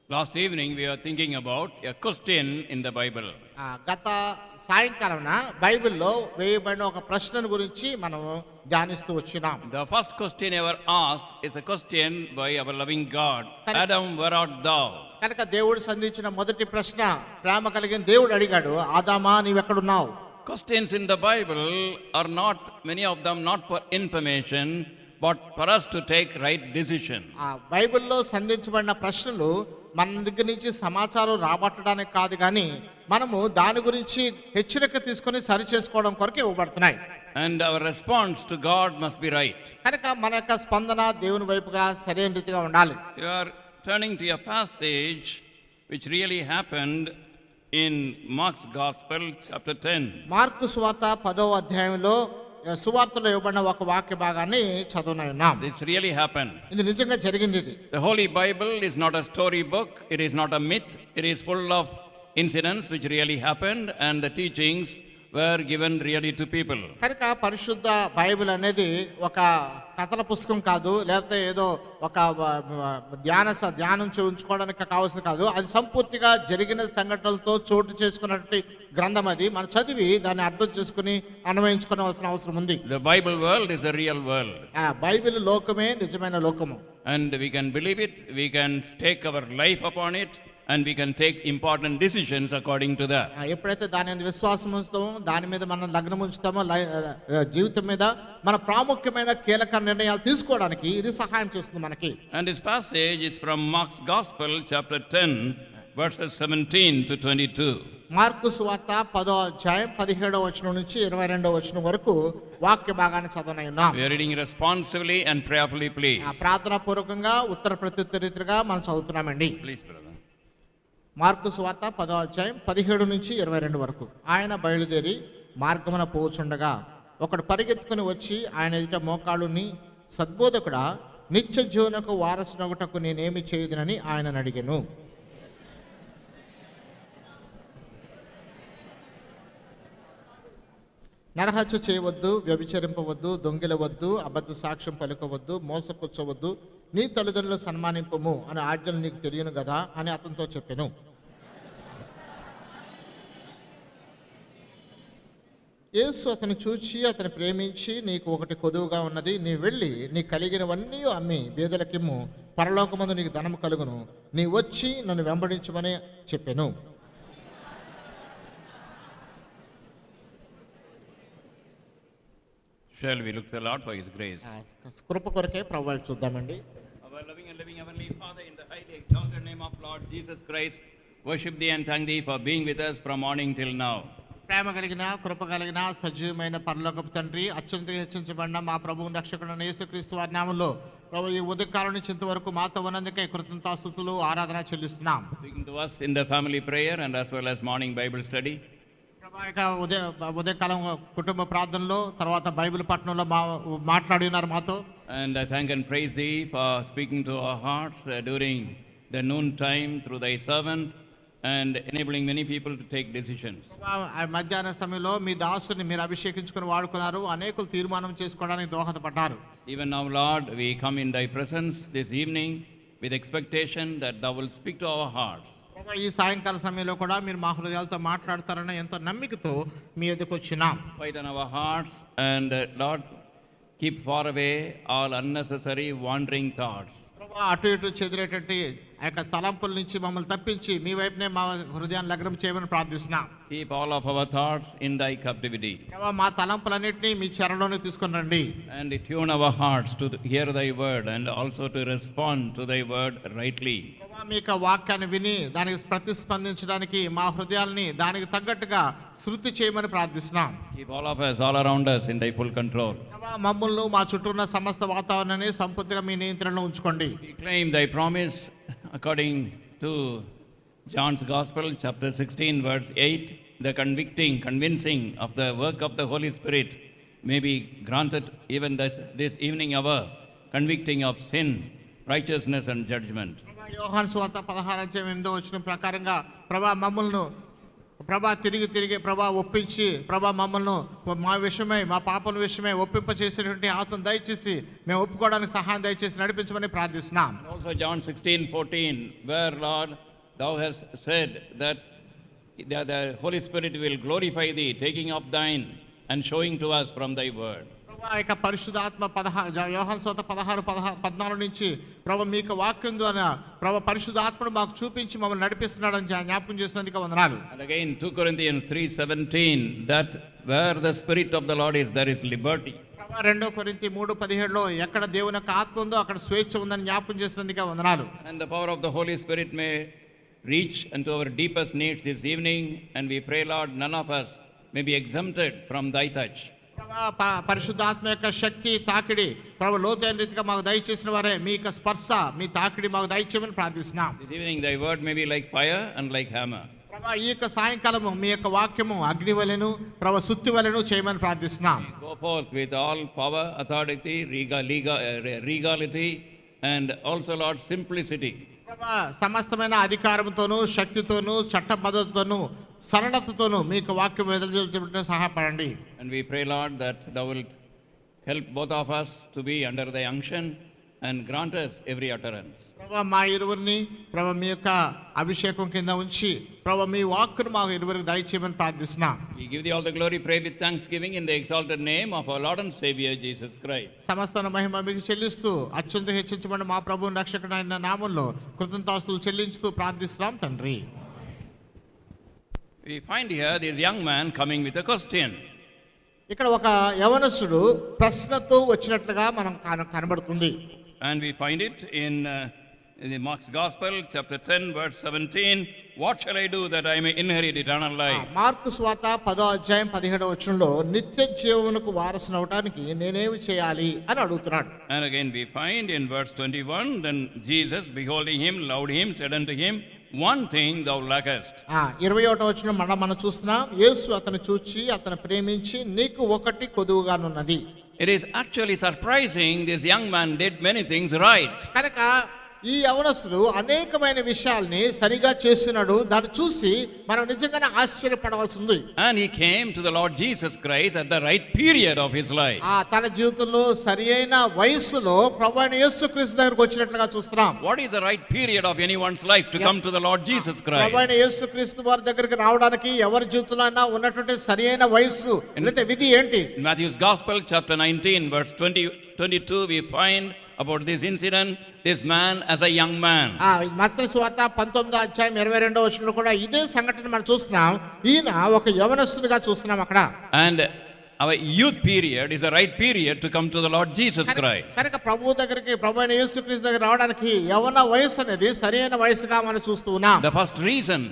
Last evening we were thinking about a question in the Bible. గత సాయంకాలం బైబిల్లో వేయబడిన ఒక ప్రశ్నను గురించి మనం ధ్యానిస్తూ వచ్చినాం. The first question ever asked is a question by our loving God. Adam, where art thou? కనుక దేవుడు సంధించిన మొదటి ప్రశ్న, ప్రేమ కలిగిన దేవుడు అడిగాడు, ఆదామా నీవెక్కడున్నావు? Questions in the Bible are not, many of them not for information, but for us to take right decision. బైబిల్లో సంధించబడిన ప్రశ్నలు మన దగ్గర నుంచి సమాచారం రాబట్టడానికి కాదు, కానీ మనము దాని గురించి హెచ్చరిక తీసుకొని సరి చేసుకోవడం కొరకు ఇవ్వబడుతున్నాయి. And our response to God must be right. కనుక మన యొక్క స్పందన దేవుని వైపుగా సరైన రీతిగా ఉండాలి. You are turning to a passage which really happened in Mark's Gospel, chapter 10. Mark సువార్త 10వ అధ్యాయంలో సువార్తలో ఇవ్వబడిన ఒక వాక్య భాగాన్ని చదువుతున్నాం. This really happened. ఇది నిజంగా జరిగింది. ఇది The Holy Bible is not a story book, it is not a myth, it is full of incidents which really happened and the teachings were given really to people. కనుక పరిశుద్ధ Bible అనేది ఒక కథల పుస్తకం కాదు, లేకపోతే ఏదో ఒక ధ్యానం ఉంచుకోవడానికి కావాల్సింది కాదు. అది సంపూర్తిగా జరిగిన సంఘటనలతో చోటు చేసుకున్నటువంటి గ్రంథం. అది మనం చదివి దాన్ని అర్థం చేసుకుని అన్వయించుకోవాల్సిన అవసరం ఉంది. The Bible world is the real world. Bible లోకమే నిజమైన లోకము. And we can believe it, we can stake our life upon it, and we can take important decisions according to that. ఎప్పుడైతే దాని మీద విశ్వాసం ఉంచుతామో, దాని మీద మనం లగ్నం ఉంచుతామో, జీవితం మీద మన ప్రాముఖ్యమైన కీలక నిర్ణయాలు తీసుకోవడానికి ఇది సహాయం చేస్తుంది మనకి. And this passage is from Mark's Gospel, chapter 10, verses 17 to 22. Mark సువార్త 10వ అధ్యాయం 17వ వచనం నుంచి 22వ వచనం వరకు వాక్య భాగాన్ని చదవనున్నాం. We are reading responsively and prayerfully, please. ప్రార్థనా పూర్వకంగా ఉత్తర ప్రత్యుత్తరీతిగా మనం చదువుతున్నామండి. Please, brother. మార్కు సువార్త 10వ అధ్యాయం 17 నుంచి 22 వరకు. ఆయన బయలుదేరి మార్గమున పోచుండగా ఒకడు పరిగెత్తుకుని వచ్చి ఆయన ఎదుట మోకాళ్ళుని, సద్బోధకుడా, నిత్య జీవనకు వారసునగుటకు నేనేమి చేయుదునని ఆయనను అడిగాను. నరహత్య చేయవద్దు, వ్యభిచరింపవద్దు, దొంగిలవద్దు, అబద్ధ సాక్ష్యం పలుకవద్దు, మోసపుచ్చవద్దు, నీ తల్లిదండ్రులు సన్మానింపము అని ఆజ్ఞలు నీకు తెలియను కదా అని అతనితో చెప్పాను. యేసు అతను చూచి అతను ప్రేమించి, నీకు ఒకటి కొదువుగా ఉన్నది, నీ వెళ్ళి నీ కలిగినవన్నీ అమ్మి బీదలకిమ్ము, పరలోకమందు నీకు ధనము కలుగును, నీ వచ్చి నన్ను వెంబడించమని చెప్పాను. Shall we look to the Lord for His grace? కృప కొరకే ప్రభువు చూద్దామండి. Our loving and living Heavenly Father, in the highly exalted name of Lord Jesus Christ, worship Thee and thank Thee for being with us from morning till now. ప్రేమ కలిగిన, కృప కలిగిన, సజీవమైన పరలోకపు తండ్రి, అత్యంత హెచ్చించబడిన మా ప్రభువు రక్షకుడైన యేసుక్రీస్తు వారి నామములో ప్రభు ఈ ఉదయకాలం నుంచి ఇంతవరకు మాతో ఉన్నందుకే కృతజ్ఞతాస్తుతులు, ఆరాధన చెల్లిస్తున్నాం. Speaking to us in the family prayer and as well as morning Bible study. ఉదయకాలం కుటుంబ ప్రార్థనలో, తర్వాత బైబిల్ పఠనంలో మాట్లాడి ఉన్నారు మాతో. And I thank and praise Thee for speaking to our hearts during the noon time through Thy servant and enabling many people to take decisions. మధ్యాహ్న సమయంలో మీ దాసుని మీరు అభిషేకించుకుని వాడుకున్నారు, అనేకులు తీర్మానం చేసుకోవడానికి దోహదపడ్డారు. Even now, Lord, we come in Thy presence this evening with expectation that Thou will speak to our hearts. ఈ సాయంకాల సమయంలో కూడా మీరు మా హృదయాలతో మాట్లాడతారని ఎంతో నమ్మికతో మీ ఎదుకు వచ్చినాం. Fight on our hearts and Lord, keep far away all unnecessary wandering thoughts. అటు ఇటు చెదిరేటట్టు ఆ యొక్క తలంపుల నుంచి మమ్మల్ని తప్పించి మీ వైపునే మా హృదయాన్ని లగ్నం చేయమని ప్రార్థిస్తున్నాం. Keep all of our thoughts in Thy captivity. మా తలంపులన్నింటినీ మీ చెరలోనే తీసుకుని రండి. And tune our hearts to hear Thy word and also to respond to Thy word rightly. మీ యొక్క వాక్యాన్ని విని దానికి ప్రతిస్పందించడానికి మా హృదయాల్ని దానికి తగ్గట్టుగా శృతి చేయమని ప్రార్థిస్తున్నాం. Keep all of us all around us in Thy full control. మమ్మల్ని, మా చుట్టూ ఉన్న సమస్త వాతావరణాన్ని సంపూర్తిగా మీ నియంత్రణలో ఉంచుకోండి. We claim Thy promise according to John's Gospel, chapter 16, verse 8. The convincing of the work of the Holy Spirit may be granted even this evening hour, convicting of sin, righteousness and judgment. యోహాను సువార్త 16 అధ్యాయం 8వ వచనం ప్రకారంగా ప్రభా మమ్మల్ని ప్రభా తిరిగి ప్రభా ఒప్పించి ప్రభా మమ్మల్ని మా విషయమై మా పాపల విషయమై ఒప్పింప చేసేటువంటి ఆత్మ దయచేసి మేము ఒప్పుకోవడానికి సహాయం దయచేసి నడిపించమని ప్రార్థిస్తున్నాం. And also John 16:14, where Lord, thou hast said that the Holy Spirit will glorify thee, taking up thine and showing to us from thy word. ప్రభా యొక్క పరిశుద్ధాత్మ యోహాను సువార్త 16:14 నుంచి ప్రభా మీకు వాక్యం ద్వారా ప్రభా పరిశుద్ధాత్మను మాకు చూపించి మమ్మల్ని నడిపిస్తున్నాడని జ్ఞాపకం చేసినందుకు వందనాలు. And again 2 Corinthians 3:17, that where the Spirit of the Lord is, there is liberty. ప్రభా 2 కొరింథీ 3:17లో ఎక్కడ దేవుని యొక్క ఆత్మ ఉందో అక్కడ స్వేచ్ఛ ఉందని జ్ఞాపకం చేసినందుకు వందనాలు. And the power of the Holy Spirit may reach unto our deepest needs this evening, and we pray, Lord, none of us may be exempted from thy touch. పరిశుద్ధాత్మ యొక్క శక్తి తాకిడి ప్రభు లోతైన రీతిగా మాకు దయచేసిన వారే మీ యొక్క స్పర్శ మీ తాకిడి మాకు దయచేయమని ప్రార్థిస్తున్నాం. This evening thy word may be like fire and like hammer. ప్రభు ఈ యొక్క సాయంకాలము మీ యొక్క వాక్యము అగ్ని వలెను ప్రభు సుత్తి వలెను చేయమని ప్రార్థిస్తున్నాం. Go forth with all power, authority, regality, and also, Lord, simplicity. ప్రభు సమస్తమైన అధికారంతోను శక్తితోను చట్టబద్ధతతోను సరళతతోను మీకు వాక్యం ఎదుర్కొనడానికి సహాయపడండి. And we pray, Lord, that thou wilt help both of us to be under thy unction and grant us every utterance. ప్రభు మా ఇరువురిని ప్రభు మీ యొక్క అభిషేకం కింద ఉంచి ప్రభు మీ వాక్కును మాకు ఇరువురికి దయచేయమని ప్రార్థిస్తున్నాం. We give thee all the glory, pray with thanksgiving in the exalted name of our Lord and Savior Jesus Christ. సమస్త మహిమ మీకు చెల్లిస్తూ అత్యంత హెచ్చించబడిన మా ప్రభువు రక్షకుడైన నామములో కృతజ్ఞతాస్తుతులు చెల్లించుతూ ప్రార్థిస్తున్నాం తండ్రి. We find here this young man coming with a question. ఇక్కడ ఒక యవనస్తుడు ప్రశ్నతో వచ్చినట్లుగా మనం కనబడుతుంది. And we find it in the Mark's Gospel, chapter 10, verse 17. What shall I do that I may inherit eternal life? Mark సువార్త 10:17 నిత్య జీవమునకు వారసునవటానికి నేనేమి చేయాలి అని అడుగుతున్నాడు. And again we find in verse 21, then Jesus, beholding him, loved him, said unto him, one thing thou lackest. 21 మనం చూస్తున్నాం. యేసు అతను చూచి అతను ప్రేమించి నీకు ఒకటి కొదువుగానున్నది. It is actually surprising this young man did many things right. కనుక ఈ యవనస్తుడు అనేకమైన విషయాల్ని సరిగా చేస్తున్నాడు. దాన్ని చూసి మనం నిజంగానే ఆశ్చర్యపడవలసి ఉంది. And he came to the Lord Jesus Christ at the right period of his life. తన జీవితంలో సరియైన వయసులో ప్రభువైన యేసుక్రీస్తు దగ్గరికి వచ్చినట్లుగా చూస్తున్నాం. What is the right period of anyone's life to come to the Lord Jesus Christ? ప్రభువైన యేసుక్రీస్తు వారి దగ్గరికి రావడానికి ఎవరి జీవితంలో అయినా ఉన్నటువంటి సరియైన వయస్సు అంటే విధి ఏంటి? In Matthew's Gospel, chapter 19, verse 22, we find about this incident, this man as a young man. మత్తయి సువార్త 19:22 కూడా ఇదే సంఘటన మనం చూస్తున్నాం. ఈయన ఒక యవనస్తునిగా చూస్తున్నాం అక్కడ. And our youth period is the right period to come to the Lord Jesus Christ. కనుక ప్రభువు దగ్గరికి ప్రభువైన యేసుక్రీస్తు దగ్గర రావడానికి యవన వయసు అనేది సరైన వయసుగా మనం చూస్తూ ఉన్నాం. The first reason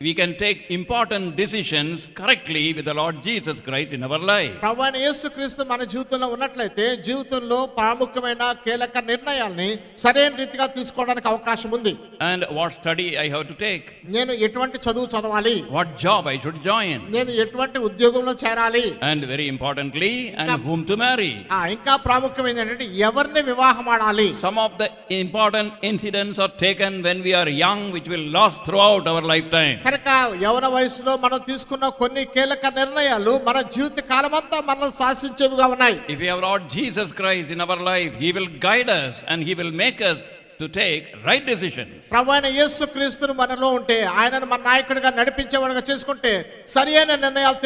we can take important decisions correctly with the Lord Jesus Christ in our life. ప్రభువైన యేసుక్రీస్తు మన జీవితంలో ఉన్నట్లయితే జీవితంలో ప్రాముఖ్యమైన కీలక నిర్ణయాల్ని సరైన రీతిగా తీసుకోవడానికి అవకాశం ఉంది. And what study I have to take? నేను ఎటువంటి చదువు చదవాలి? What job I should join? నేను ఎటువంటి ఉద్యోగంలో చేరాలి? And very importantly, and whom to marry? ఇంకా ప్రాముఖ్యమైనది ఏంటంటే ఎవరిని వివాహం ఆడాలి? Some of the important incidents are taken when we are young, which will last throughout our lifetime. కనుక యవన వయసులో మనం తీసుకున్న కొన్ని కీలక నిర్ణయాలు మన జీవిత కాలమంతా మనల్ని శాసించేవిగా ఉన్నాయి. If we have Lord Jesus Christ in our life, he will guide us and he will make us to take right decisions. ప్రభువైన యేసుక్రీస్తును మనలో ఉంటే ఆయనను మన నాయకుడిగా నడిపించేవాడుగా చేసుకుంటే సరైన నిర్ణయాలు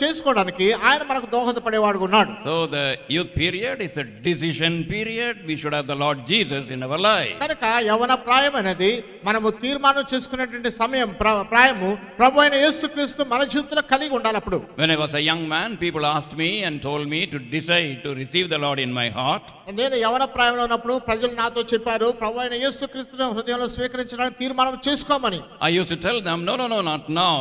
చేసుకోవడానికి ఆయన మనకు దోహదపడేవాడుగా ఉన్నాడు. So the youth period is the decision period. We should have the Lord Jesus in our life. కనుక యవన ప్రాయం అనేది మనము తీర్మానం చేసుకునేటువంటి సమయం ప్రాయము ప్రభువైన యేసుక్రీస్తు మన జీవితంలో కలిగి ఉండాలి. అప్పుడు When I was a young man, people asked me and told me to decide to receive the Lord in my heart. నేను యవన ప్రాయంలో ఉన్నప్పుడు ప్రజలు నాతో చెప్పారు ప్రభువైన యేసుక్రీస్తును హృదయంలో స్వీకరించడానికి తీర్మానం చేసుకోమని. I used to tell them, no, not now.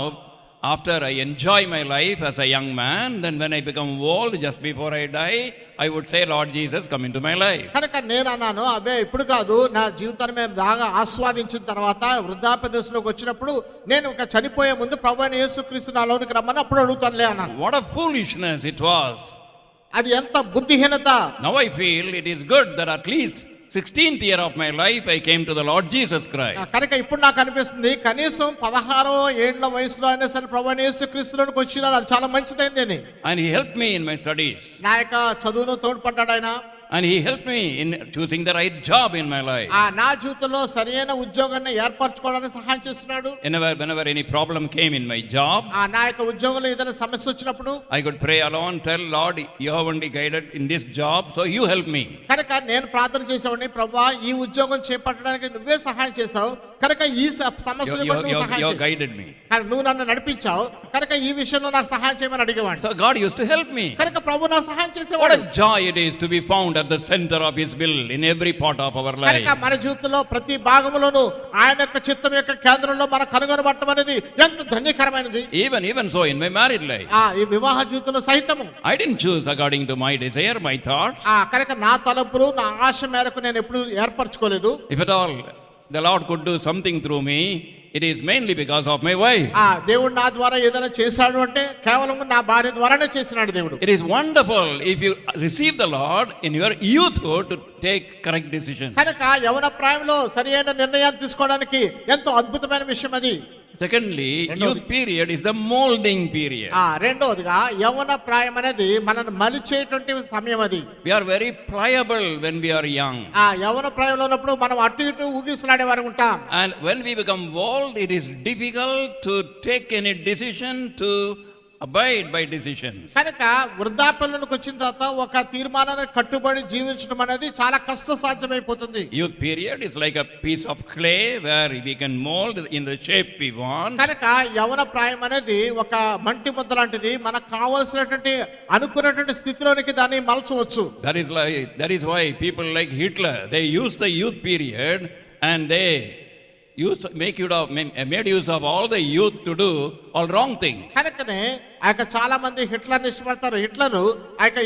After I enjoy my life as a young man, then when I become old, just before I die, I would say, Lord Jesus, come into my life. కనుక నేను అన్నాను, అబ్బే ఇప్పుడు కాదు, నా జీవితాన్ని మేము బాగా ఆస్వాదించిన తర్వాత వృద్ధాప్య దశలోకి వచ్చినప్పుడు నేను ఒక చనిపోయే ముందు ప్రభువైన యేసుక్రీస్తు నాలోనికి రమ్మని అప్పుడు అడుగుతానులే అన్నాను. What a foolishness it was. అది ఎంత బుద్ధిహీనత. Now I feel it is good that at least 16th year of my life, I came to the Lord Jesus Christ. కనుక ఇప్పుడు నాకు అనిపిస్తుంది కనీసం 16 ఏళ్ల వయసులో అయినా సరే ప్రభువైన యేసుక్రీస్తులోకి వచ్చినా అది చాలా మంచిదైంది అని. And he helped me in my studies. నా యొక్క చదువులో తోడ్పడ్డాడు ఆయన. And he helped me in choosing the right job in my life. నా జీవితంలో సరైన ఉద్యోగాన్ని ఏర్పరచుకోవడానికి సహాయం చేస్తున్నాడు. Whenever any problem came in my job, నా యొక్క ఉద్యోగంలో ఏదైనా సమస్య వచ్చినప్పుడు I could pray alone, tell Lord, you have only guided in this job, so you help me. కనుక నేను ప్రార్థన చేసేవాడిని, ప్రభువా ఈ ఉద్యోగం చేపట్టడానికి నువ్వే సహాయం చేసావు కనుక ఈ సమస్యను You guided me. నువ్వు నన్ను నడిపించావు కనుక ఈ విషయంలో నాకు సహాయం చేయమని అడిగేవాడిని. So God used to help me. కనుక ప్రభు నాకు సహాయం What చేసేవాడు. a joy it is to be found at the center of His will in every part of our life. కనుక మన జీవితంలో ప్రతి భాగంలోనూ ఆయన యొక్క చిత్తం యొక్క కేంద్రంలో మన కనుగొనబడటం అనేది ఎంత ధన్యకరమైనది. Even so in my married life. ఈ వివాహ జీవితంలో సైతము I didn't choose according to my desire, my thoughts. కనుక నా తలంపులు నా ఆశ మేరకు నేను ఎప్పుడు ఏర్పరచుకోలేదు. If at all the Lord could do something through me, it is mainly because of my wife. దేవుడు నా ద్వారా ఏదైనా చేశాడు అంటే కేవలం నా భార్య ద్వారానే చేసినాడు దేవుడు. It is wonderful if you receive the Lord in your youthhood to take correct decisions. కనుక యవన ప్రాయంలో సరైన నిర్ణయాలు తీసుకోవడానికి ఎంతో అద్భుతమైన విషయం అది. Secondly, youth period is the molding period. రెండోదిగా యవన ప్రాయం అనేది మనల్ని మలిచేటువంటి సమయం అది. We are very pliable when we are young. యవన ప్రాయంలో ఉన్నప్పుడు మనం అటు ఇటు ఊగిసలాడే వారు ఉంటాం. And when we become old, it is difficult to take any decision, to abide by decisions. కనుక వృద్ధాప్యంలోకి వచ్చిన తర్వాత ఒక తీర్మానానికి కట్టుబడి జీవించడం అనేది చాలా కష్టసాధ్యమైపోతుంది. Youth period is like a piece of clay where we can mold in the shape we want. కనుక యవన ప్రాయం అనేది ఒక మంటి ముద్ద లాంటిది, మనకు కావాల్సినటువంటి అనుకున్నటువంటి స్థితిలోనికి దాన్ని మలచవచ్చు. That is why people like Hitler, they use the youth period and they made use of all the youth to do all wrong things. కనుకనే చాలా మంది హిట్లర్ని ఇష్టపడతారు. హిట్లర్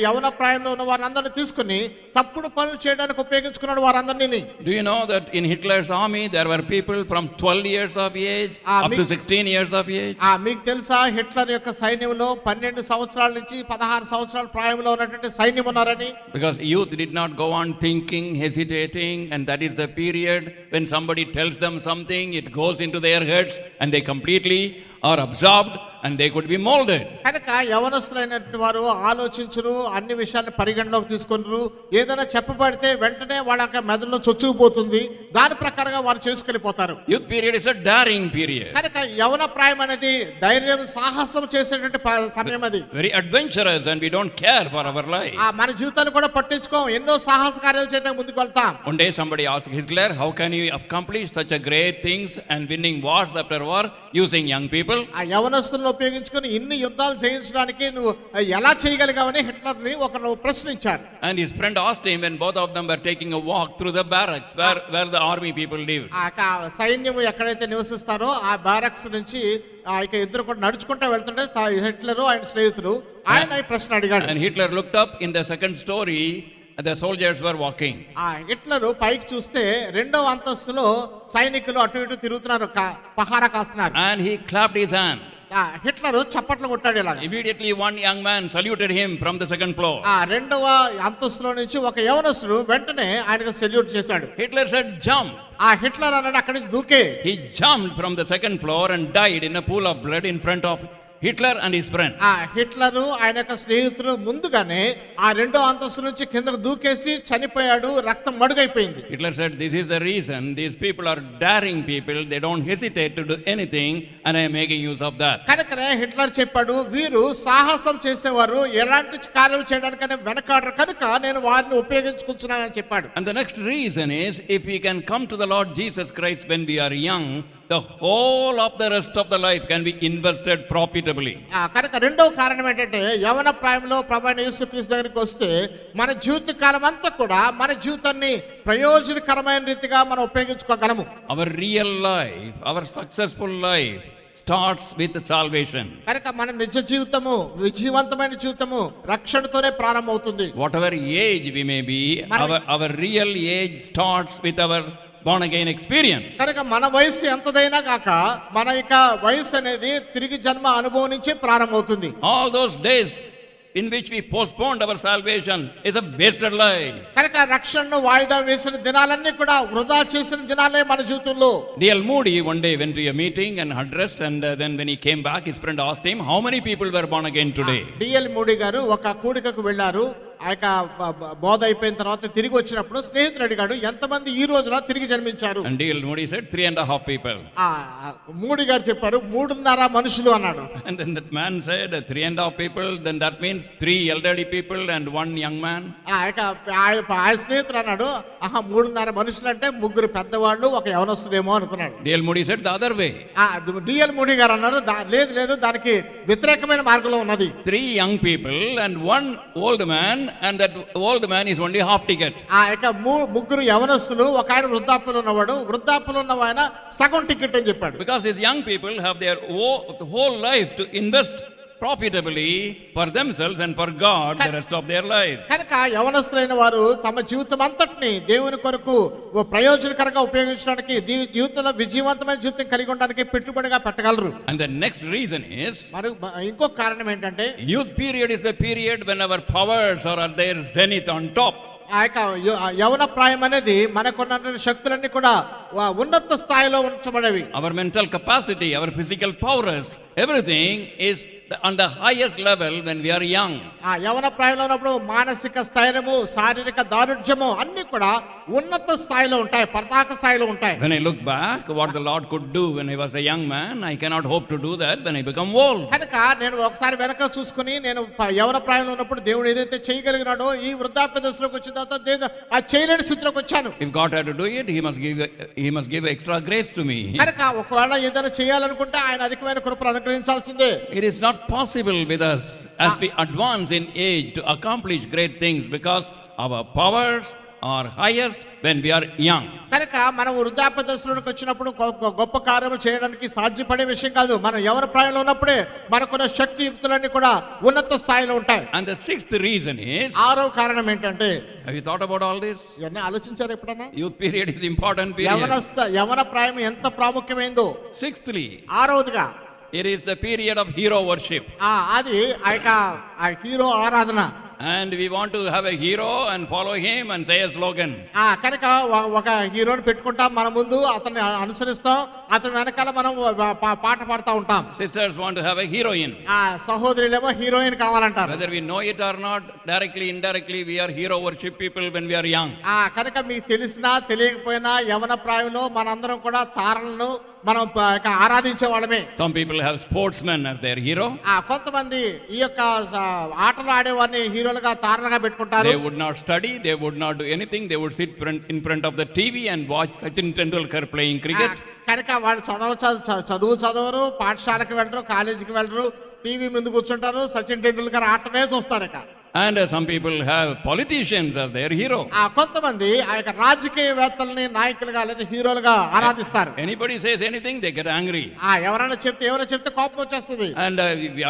యవన ప్రాయంలో ఉన్న వారందరిని తీసుకుని తప్పుడు పనులు చేయడానికి ఉపయోగించుకున్నాడు వారందరినీ. Do you know that in Hitler's army there were people from 12 years of age up to 16 years of age? మీకు తెలుసా హిట్లర్ యొక్క సైన్యంలో 12 సంవత్సరాల నుంచి 16 సంవత్సరాల ప్రాయంలో ఉన్నటువంటి సైన్యం ఉన్నారని? Because youth did not go on thinking, hesitating, and that is the period when somebody tells them something, it goes into their heads and they completely are absorbed and they could be molded. కనుక యవనస్తులైనటువంటి వారు ఆలోచించరు, అన్ని విషయాలను పరిగణలోకి తీసుకుంటారు. ఏదైనా చెప్పబడితే వెంటనే వాళ్ళ మెదడులో చొచ్చుకుపోతుంది, దాని ప్రకారంగా వారు చేసుకెళ్ళిపోతారు. Youth period is a daring period. కనుక యవన ప్రాయం అనేది ధైర్యం సాహసం చేసేటువంటి సమయం అది. Very adventurous and we don't care for our life. మన జీవితాన్ని కూడా పట్టించుకోం, ఎన్నో సాహస కార్యాలు చేయడానికి ముందుకు వెళ్తాం. One day somebody asked Hitler, how can you accomplish such a great things and winning wars after war using young people? యవనస్తులను ఉపయోగించుకొని ఇన్ని యుద్ధాలు చేయించడానికి నువ్వు ఎలా చేయగలిగావని హిట్లర్ని ఒకరు ప్రశ్నించారు. And his friend asked him when both of them were taking a walk through the barracks where the army people lived. సైన్యం ఎక్కడైతే నివసిస్తారో ఆ బారక్స్ నుంచి ఇద్దరు కూడా నడుచుకుంటూ వెళ్తుంటే హిట్లర్ ఆయన స్నేహితులు ఆయన ఈ ప్రశ్న అడిగాడు. And Hitler looked up in the second story. The soldiers were walking. Hitler పైకి చూస్తే రెండవ అంతస్తులో సైనికులు అటు ఇటు తిరుగుతున్నారు, పహారా కాస్తున్నారు. And he clapped his hand. Hitler చప్పట్లు కొట్టాడు ఇలా. Immediately one young man saluted him from the second floor. రెండవ అంతస్తులో నుంచి ఒక యవనస్తుడు వెంటనే ఆయనకు సెల్యూట్ చేశాడు. Hitler said, jump. హిట్లర్ అన్నాడు అక్కడి నుంచి దూకే. He jumped from the second floor and died in a pool of blood in front of Hitler and his friend. Hitler ఆయన యొక్క స్నేహితుడు ముందుగానే రెండో అంతస్తు నుంచి కిందకు దూకేసి చనిపోయాడు, రక్తం మడుగైపోయింది. Hitler said, this is the reason these people are daring people, they don't hesitate to do anything and I am making use of that. కనుకనే హిట్లర్ చెప్పాడు, వీరు సాహసం చేసేవారు, ఎలాంటి కార్యాలు చేయడానికైనా వెనకాడరు కనుక నేను వారిని ఉపయోగించుకుంటున్నానని చెప్పాడు. And the next reason is, if we can come to the Lord Jesus Christ when we are young, the whole of the rest of the life can be invested profitably. కనుక రెండవ కారణం ఏంటంటే యవన ప్రాయంలో ప్రభువైన యేసుక్రీస్తు దగ్గరికి వస్తే మన జీవిత కాలం అంతా కూడా మన జీవితాన్ని ప్రయోజనకరమైన రీతిగా మనం ఉపయోగించుకోగలము. Our real life, our successful life starts with salvation. కనుక మన నిజ జీవితము, విజయవంతమైన జీవితము రక్షణతోనే ప్రారంభమవుతుంది. Whatever age we may be, our real age starts with our born again experience. కనుక మన వయసు ఎంతదైనా కాక మన యొక్క వయసు అనేది తిరిగి జన్మ అనుభవం నుంచి ప్రారంభమవుతుంది. All those days in which we postponed our salvation is a wasted life. కనుక రక్షణను వాయిదా వేసిన దినాలన్నీ కూడా వృధా చేసిన దినాలే మన జీవితంలో. D.L. Moody one day went to a meeting and addressed, and then when he came back, his friend asked him, how many people were born again today? DL moody గారు ఒక కూడికకు వెళ్ళారు. ఆ యొక్క బోధ అయిపోయిన తర్వాత తిరిగి వచ్చినప్పుడు స్నేహితుడు అడిగాడు, ఎంతమంది ఈ రోజున తిరిగి జన్మించారు? And D.L. Moody said, 3.5 people. Moody గారు చెప్పారు, 3.5 మనుషులు అన్నాడు. And then that man said, 3.5 people, then that means 3 elderly people and 1 young man. ఆ స్నేహితుడు అన్నాడు, 3.5 మనుషులు అంటే 3 పెద్దవాళ్ళు, ఒక యవనస్తుడేమో అనుకున్నాడు. D.L. Moody said the other way. DL moody గారు అన్నారు, లేదు లేదు, దానికి వ్యతిరేకమైన మార్గంలో ఉన్నది. 3 young people and 1 old man, and that old man is only half ticket. ఆ యొక్క 3 యవనస్తులు, ఒక ఆయన వృద్ధాప్యంలో ఉన్నవాడు, వృద్ధాప్యంలో ఉన్న ఆయన సగం టికెట్ అని చెప్పాడు. Because these young people have their whole life to invest profitably for themselves and for God the rest of their life. కనుక యవనస్తులైన వారు తమ జీవితం అంతటిని దేవుని కొరకు ప్రయోజనకరంగా ఉపయోగించడానికి, జీవితంలో విజయవంతమైన జీవితం కలిగి ఉండడానికి పెట్టుబడిగా పెట్టగలరు. And the next reason is, మరి ఇంకొక కారణం ఏంటంటే, youth period is the period when our powers are at their zenith on top. ఆ యొక్క యవన ప్రాయం అనేది మనకున్న శక్తులన్నీ కూడా ఉన్నత స్థాయిలో ఉంచబడేవి. Our mental capacity, our physical powers, everything is on the highest level when we are young. ఆ యవన ప్రాయంలో ఉన్నప్పుడు మానసిక స్థైర్యము, శారీరక దారుఢ్యము అన్ని కూడా ఉన్నత స్థాయిలో ఉంటాయి, పతాక స్థాయిలో ఉంటాయి. When I look back what the Lord could do when I was a young man, I cannot hope to do that when I become old. కనుక నేను ఒకసారి వెనక చూసుకుని, నేను యవన ప్రాయంలో ఉన్నప్పుడు దేవుడు ఏదైతే చేయగలిగినాడో ఈ వృద్ధాప్య దశలోకి వచ్చిన తర్వాత ఆ చేయలేని స్థితిలోకి వచ్చాను. If God had to do it, he must give extra grace to me. కనుక ఒకవేళ ఏదైనా చేయాలనుకుంటే ఆయన అధికమైన కృపను అనుగ్రహించాల్సిందే. It is not possible with us as we advance in age to accomplish great things, because our powers are highest when we are young. కనుక మనం వృద్ధాప్య దశలోకి వచ్చినప్పుడు గొప్ప కార్యము చేయడానికి సాధ్యపడే విషయం కాదు. మనం యవన ప్రాయంలో ఉన్నప్పుడే మనకున్న శక్తి యుక్తులన్నీ కూడా ఉన్నత స్థాయిలో ఉంటాయి. And the 6th reason is, 6వ కారణం ఏంటంటే, have you thought about all this? ఇవన్నీ ఆలోచించారు ఎప్పుడన్నా? Youth period is important period. యవన ప్రాయం ఎంత ప్రాముఖ్యమైందో. 6thly, 6వదిగా, it is the period of hero worship. అది ఆ హీరో ఆరాధన. And we want to have a hero and follow him and say a slogan. కనుక ఒక హీరోని పెట్టుకుంటాం మన ముందు, అతన్ని అనుసరిస్తాం, అతని వెనకాల మనం పాట పాడుతూ ఉంటాం. Sisters want to have a heroine. సహోదరులేమో హీరోయిన్ కావాలంటారు. Whether we know it or not, directly indirectly we are hero worship people when we are young. కనుక మీకు తెలిసినా తెలియకపోయినా యవన ప్రాయంలో మనందరం కూడా తారలను మనం ఆరాధించే వాళ్ళమే. Some people have sportsmen as their hero. కొంతమంది ఈ యొక్క ఆటలు ఆడేవారిని హీరోలుగా, తారలుగా పెట్టుకుంటారు. They would not study, they would not do anything, they would sit in front of the TV and watch Sachin Tendulkar playing cricket. కనుక వాళ్ళు చదవరు, పాఠశాలకు వెళ్ళరు, కాలేజీకి వెళ్ళరు, టీవీ ముందు కూర్చుంటారు, సచిన్ టెండూల్కర్ ఆటమే చూస్తారు. And some people have politicians as their hero. కొంతమంది ఆ యొక్క రాజకీయవేత్తల్ని నాయకులుగా లేదా హీరోలుగా ఆరాధిస్తారు. Anybody says anything, they get angry. ఎవరైనా చెప్తే కోపం వచ్చేస్తుంది. And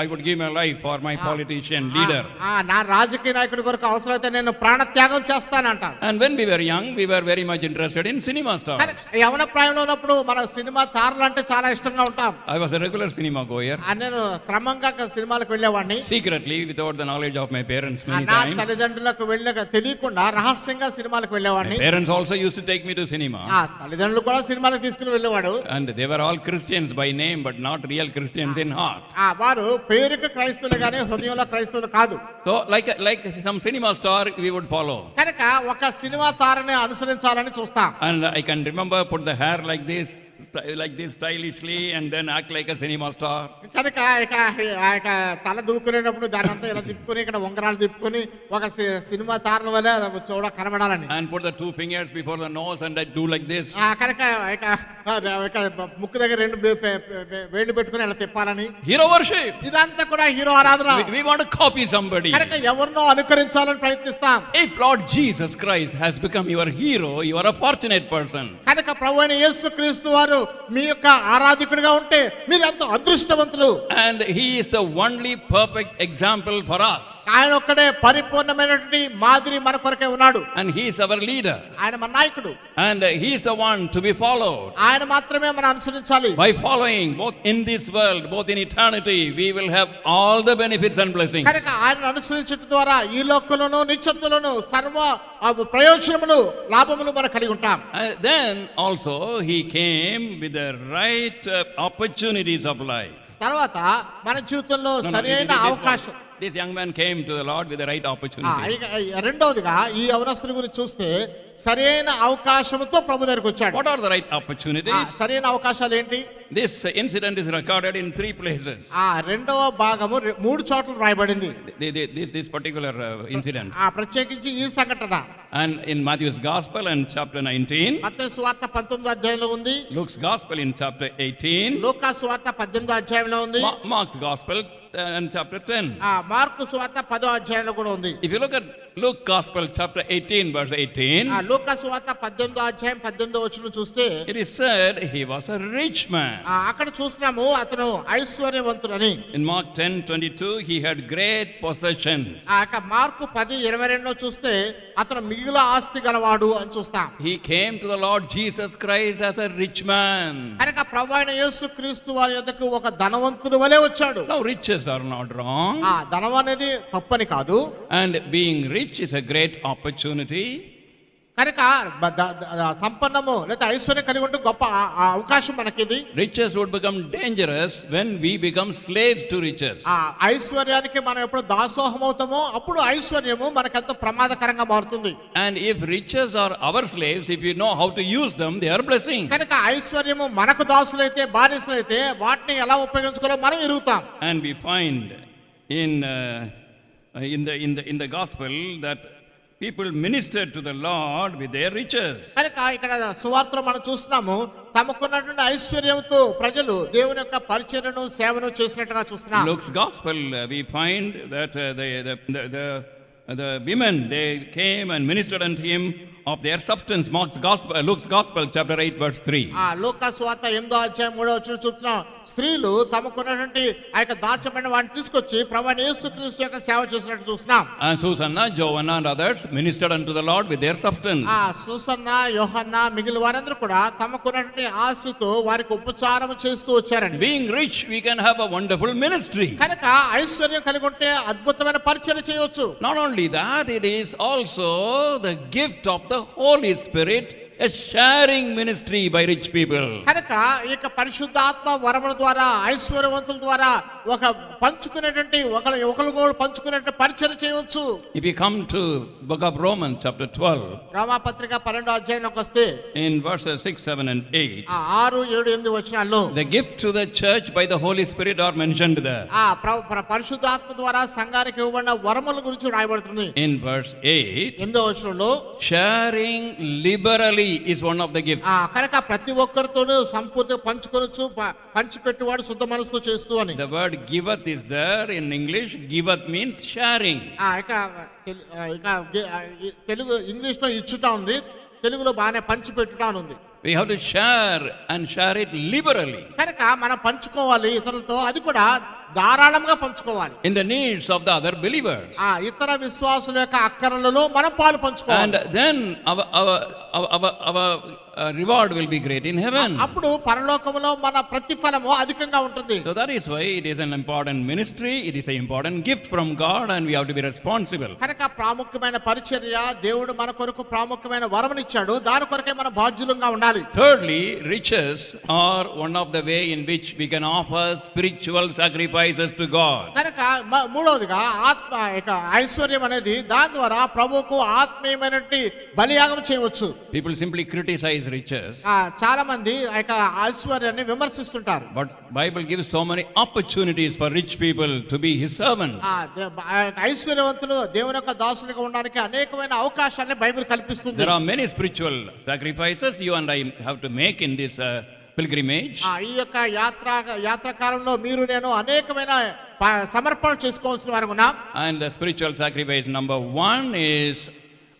I would give my life for my politician leader. నా రాజకీయ నాయకుడి కొరకు అవసరమైతే నేను ప్రాణత్యాగం చేస్తానంటాను. And when we were young, we were very much interested in cinema stars. యవన ప్రాయంలో ఉన్నప్పుడు మన సినిమా తారలు అంటే చాలా ఇష్టంగా ఉంటాం. I was a regular cinema goer. నేను క్రమంగా సినిమాలకు వెళ్ళేవాడిని. Secretly, without the knowledge of my parents. నా తల్లిదండ్రులకు వెళ్ళక తెలియకుండా రహస్యంగా సినిమాలకు వెళ్ళేవాడిని. Parents also used to take me to cinema. తల్లిదండ్రులు కూడా సినిమాలకు తీసుకుని వెళ్ళేవాడు. And they were all Christians by name, but not real Christians in heart. వారు పేరుకు క్రైస్తవులు గానీ హృదయంలో క్రైస్తవులు కాదు. So like some cinema star we would follow. కనుక ఒక సినిమా తారని అనుసరించాలని చూస్తాం. And I can remember put the hair like this stylishly and then act like a cinema star. కనుక ఇక తల దూకునేటప్పుడు దాని అంతా ఇలా తిప్పుకొని, ఇక్కడ ఉంగరాలు తిప్పుకొని ఒక సినిమా తారల వల్ల చూడ కనబడాలని. And put the 2 fingers before the nose and I do like this. కనుక ఇక ముక్కు దగ్గర 2 వేళ్ళు పెట్టుకొని ఇలా తిప్పాలని. Hero worship. ఇదంతా కూడా హీరో ఆరాధన. We want to copy somebody. కనుక ఎవరినో అనుకరించాలని ప్రయత్నిస్తాం. If Lord Jesus Christ has become your hero, you are a fortunate person. కనుక ప్రభువైన యేసుక్రీస్తు వారు మీ యొక్క ఆరాధకుడిగా ఉంటే మీరు ఎంతో అదృష్టవంతులు. And he is the only perfect example for us. ఆయన ఒక్కడే పరిపూర్ణమైనటువంటి మాదిరి మన కొరకే ఉన్నాడు. And he is our leader. ఆయన మన నాయకుడు. And he is the one to be followed. ఆయన మాత్రమే మనం అనుసరించాలి. By following both in this world, both in eternity, we will have all the benefits and blessings. కనుక ఆయన అనుసరించడం ద్వారా ఈ లోకంలోను నిత్యత్తులోను సర్వ ప్రయోజనములు లాభములు మనం కలిగి ఉంటాం. And then also he came with the right opportunities of life. తర్వాత మన జీవితంలో సరైన అవకాశం. This young man came to the Lord with the right opportunity. రెండవదిగా ఈ అవనస్తుని గురించి చూస్తే సరైన అవకాశంతో ప్రభు దగ్గరికి వచ్చాడు. What are the right opportunities? సరైన అవకాశాలు ఏంటి? This incident is recorded in 3 places. రెండవ భాగము 3 చోట్ల రాయబడింది. This particular incident. ప్రత్యేకించి ఈ సంఘటన. And in Matthew's Gospel and chapter 19. మత్తయి సువార్త 19వ అధ్యాయంలో ఉంది. Luke's Gospel in chapter 18. లూకా సువార్త 18వ అధ్యాయంలో ఉంది. Mark's Gospel and chapter 10. Mark సువార్త 10వ అధ్యాయంలో కూడా ఉంది. If you look at Luke Gospel chapter 18 verse 18. లూకా సువార్త 18వ అధ్యాయం 18వ వచనం చూస్తే it is said he was a rich man. అక్కడ చూస్తున్నాము అతను ఐశ్వర్యవంతుడని. In Mark 10:22 he had great possessions. Mark 10:22లో చూస్తే అతను మిగిలిన ఆస్తి గలవాడు అని చూస్తాం. He came to the Lord Jesus Christ as a rich man. కనుక ప్రభువైన యేసుక్రీస్తు వారి యొద్దకు ఒక ధనవంతుడి వలె వచ్చాడు. Now riches are not wrong. ధనం అనేది తప్పని కాదు. And being rich is a great opportunity. కనుక సంపన్నము లేదా ఐశ్వర్యం కలిగి ఉంటే గొప్ప అవకాశం మనకిది. Riches would become dangerous when we become slaves to riches. ఐశ్వర్యానికి మనం ఎప్పుడు దాసోహం అవుతామో అప్పుడు ఐశ్వర్యము మనకెంతో ప్రమాదకరంగా మారుతుంది. And if riches are our slaves, if we know how to use them, they are blessing. కనుక ఐశ్వర్యము మనకు దాసులైతే బానిసలైతే వాటిని ఎలా ఉపయోగించుకోవాలో మనం ఎరుగుతాం. And we find in the gospel that people ministered to the Lord with their riches. కనుక ఇక్కడ సువార్తలో మనం చూస్తున్నాము తమకున్నటువంటి ఐశ్వర్యంతో ప్రజలు దేవుని యొక్క పరిచర్యను సేవను చేసినట్టుగా చూస్తున్నాం. Luke's gospel we find that the women they came and ministered unto him of their substance. Luke's gospel chapter 8 verse 3. లూకా సువార్త 8వ అధ్యాయం 3వ వచనం చూస్తున్నాం. స్త్రీలు తమకున్నటువంటి ఆ యొక్క దాచబడిన వాటిని తీసుకొచ్చి ప్రభువైన యేసుక్రీస్తు యొక్క సేవ చేసినట్టు చూస్తున్నాం. And Susanna, Joanna and others ministered unto the Lord with their substance. Susanna, యోహన్న మిగిలిన వారందరూ కూడా తమకున్నటువంటి ఆశతో వారికి ఉపచారం చేస్తూ వచ్చారండి. Being rich we can have a wonderful ministry. కనుక ఐశ్వర్యం కలిగి ఉంటే అద్భుతమైన పరిచర్య చేయవచ్చు. Not only that, it is also the gift of the Holy Spirit, a sharing ministry by rich people. కనుక ఈ యొక్క పరిశుద్ధాత్మ వరముల ద్వారా ఐశ్వర్యవంతుల ద్వారా ఒక పంచుకునేటువంటి ఒకరు పంచుకునేటువంటి పరిచర్య చేయవచ్చు. If you come to book of Romans chapter 12, రోమా పత్రిక 12వ అధ్యాయంలోకి వస్తే in verses 6, 7 and 8, 6, 7, 8 వచనాల్లో the gift to the church by the Holy Spirit are mentioned there. పరిశుద్ధాత్మ ద్వారా సంఘానికి ఇవ్వబడిన వరముల గురించి రాయబడుతుంది. In verse 8, 8వ వచనంలో sharing liberally is one of the gifts. కనుక ప్రతి ఒక్కరితోనూ సంపూర్ణంగా పంచుకొనొచ్చు, పంచిపెట్టువాడు శుద్ధ మనసుతో చేస్తూ అని. The word giveth is there in English. Giveth means sharing. Telugu English లో ఇచ్చుట ఉంది, తెలుగులో బాగానే పంచిపెట్టుట అని ఉంది. We have to share and share it liberally. కనుక మనం పంచుకోవాలి ఇతరులతో, అది కూడా ధారాళంగా పంచుకోవాలి. In the needs of the other believers. ఇతర విశ్వాసుల యొక్క అక్కరలలో మనం పాలు పంచుకోవాలి. And then our reward will be great in heaven. అప్పుడు పరలోకములో మన ప్రతిఫలము అధికంగా ఉంటుంది. So that is why it is an important ministry, it is an important gift from God and we have to be responsible. కనుక ప్రాముఖ్యమైన పరిచర్య దేవుడు మన కొరకు ప్రాముఖ్యమైన వరమునిచ్చాడు, దాని కొరకే మన బాధ్యులంగా ఉండాలి. Thirdly, riches are one of the way in which we can offer spiritual sacrifices to God. కనుక మూడవదిగా ఆత్మ ఐశ్వర్యం అనేది దాని ద్వారా ప్రభువుకు ఆత్మీయమైనటువంటి బలియాగం చేయవచ్చు. People simply criticize riches. చాలా మంది ఐశ్వర్యాన్ని విమర్శిస్తుంటారు. But Bible gives so many opportunities for rich people to be his servants. ఐశ్వర్యవంతులు దేవుని యొక్క దాసులుగా ఉండడానికి అనేకమైన అవకాశాలను బైబిల్ కల్పిస్తుంది. There are many spiritual sacrifices you and I have to make in this pilgrimage. ఈ యొక్క యాత్ర కాలంలో మీరు నేను అనేకమైన సమర్పణ చేసుకోవాల్సిన వారు ఉన్నాం. And the spiritual sacrifice number 1 is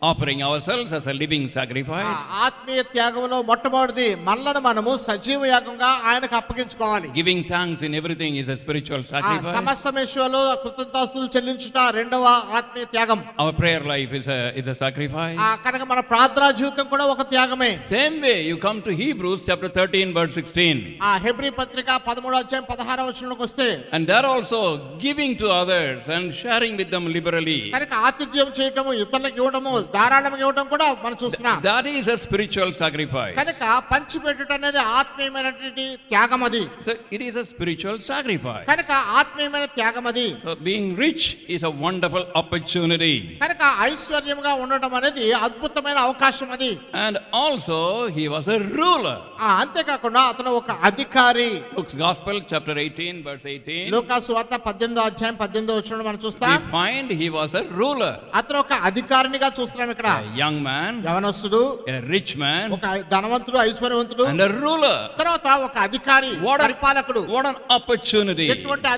offering ourselves as a living ఆ sacrifice, ఆత్మీయ త్యాగంలో మొట్టమొదటిది మనలను మనము సజీవ యాగంగా ఆయనకు అప్పగించుకోవాలి. giving thanks in everything is a spiritual ఆ sacrifice. సమస్త విషయాలు కృతజ్ఞతాస్తుతులు చెల్లించుట రెండవ ఆత్మీయ త్యాగం. Our prayer life is a sacrifice. కనుక మన ప్రార్థనా జీవితం కూడా ఒక త్యాగమే. Same way, you come to Hebrews chapter 13 verse 16. ఆ హెబ్రీ పత్రిక 13వ అధ్యాయం 16వ వచనంలోకి వస్తే And there also giving to others and sharing with them liberally. కనుక ఆతిథ్యం చేయటము, ఇతరులకు ఇవ్వడము, ధారాళంగా ఇవ్వడం కూడా మనం చూస్తున్నాం. That is a spiritual sacrifice. కనుక పంచిపెట్టుట అనేది ఆత్మీయమైనటువంటి త్యాగం అది. So it is a spiritual sacrifice. కనుక ఆత్మీయమైన త్యాగం అది. So being rich is a wonderful opportunity. కనుక ఐశ్వర్యంగా ఉండటం అనేది అద్భుతమైన అవకాశం అది. And also he was a ruler. అంతేకాకుండా అతను ఒక అధికారి. Luke's Gospel chapter 18 verse 18. లూకాసు వార్త 18వ అధ్యాయం 18వ వచనంలో మనం చూస్తాం. We find he was a ruler. అతను ఒక అధికారినిగా చూస్తున్నాం ఇక్కడ. A young man, యవనస్తుడు, a rich man, ఒక ధనవంతుడు, ఐశ్వర్యవంతుడు, and a ruler. తర్వాత ఒక అధికారి, పరిపాలకుడు. What an opportunity. ఎటువంటి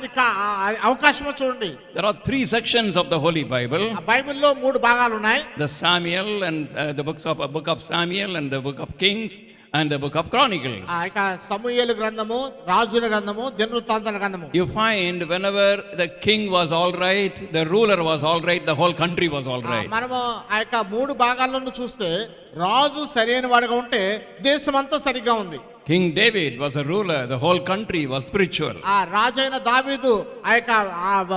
అవకాశమో చూడండి. There are 3 sections of the Holy Bible. ఆ బైబిల్లో 3 భాగాలు ఉన్నాయి. The Samuel and the book of Samuel and the book of Kings and the book of Chronicles. ఇక సమూయేలు గ్రంథము, రాజుల గ్రంథము, దినవృత్తాంతాల గ్రంథము. You find whenever the king was all right, the ruler was all right, the whole country was all right. మనము ఆ యొక్క 3 భాగాలను చూస్తే రాజు సరైన వాడుగా ఉంటే దేశమంతా సరిగ్గా ఉంది. King David was a ruler, the whole country was spiritual. ఆ రాజైన దావీదు ఆ యొక్క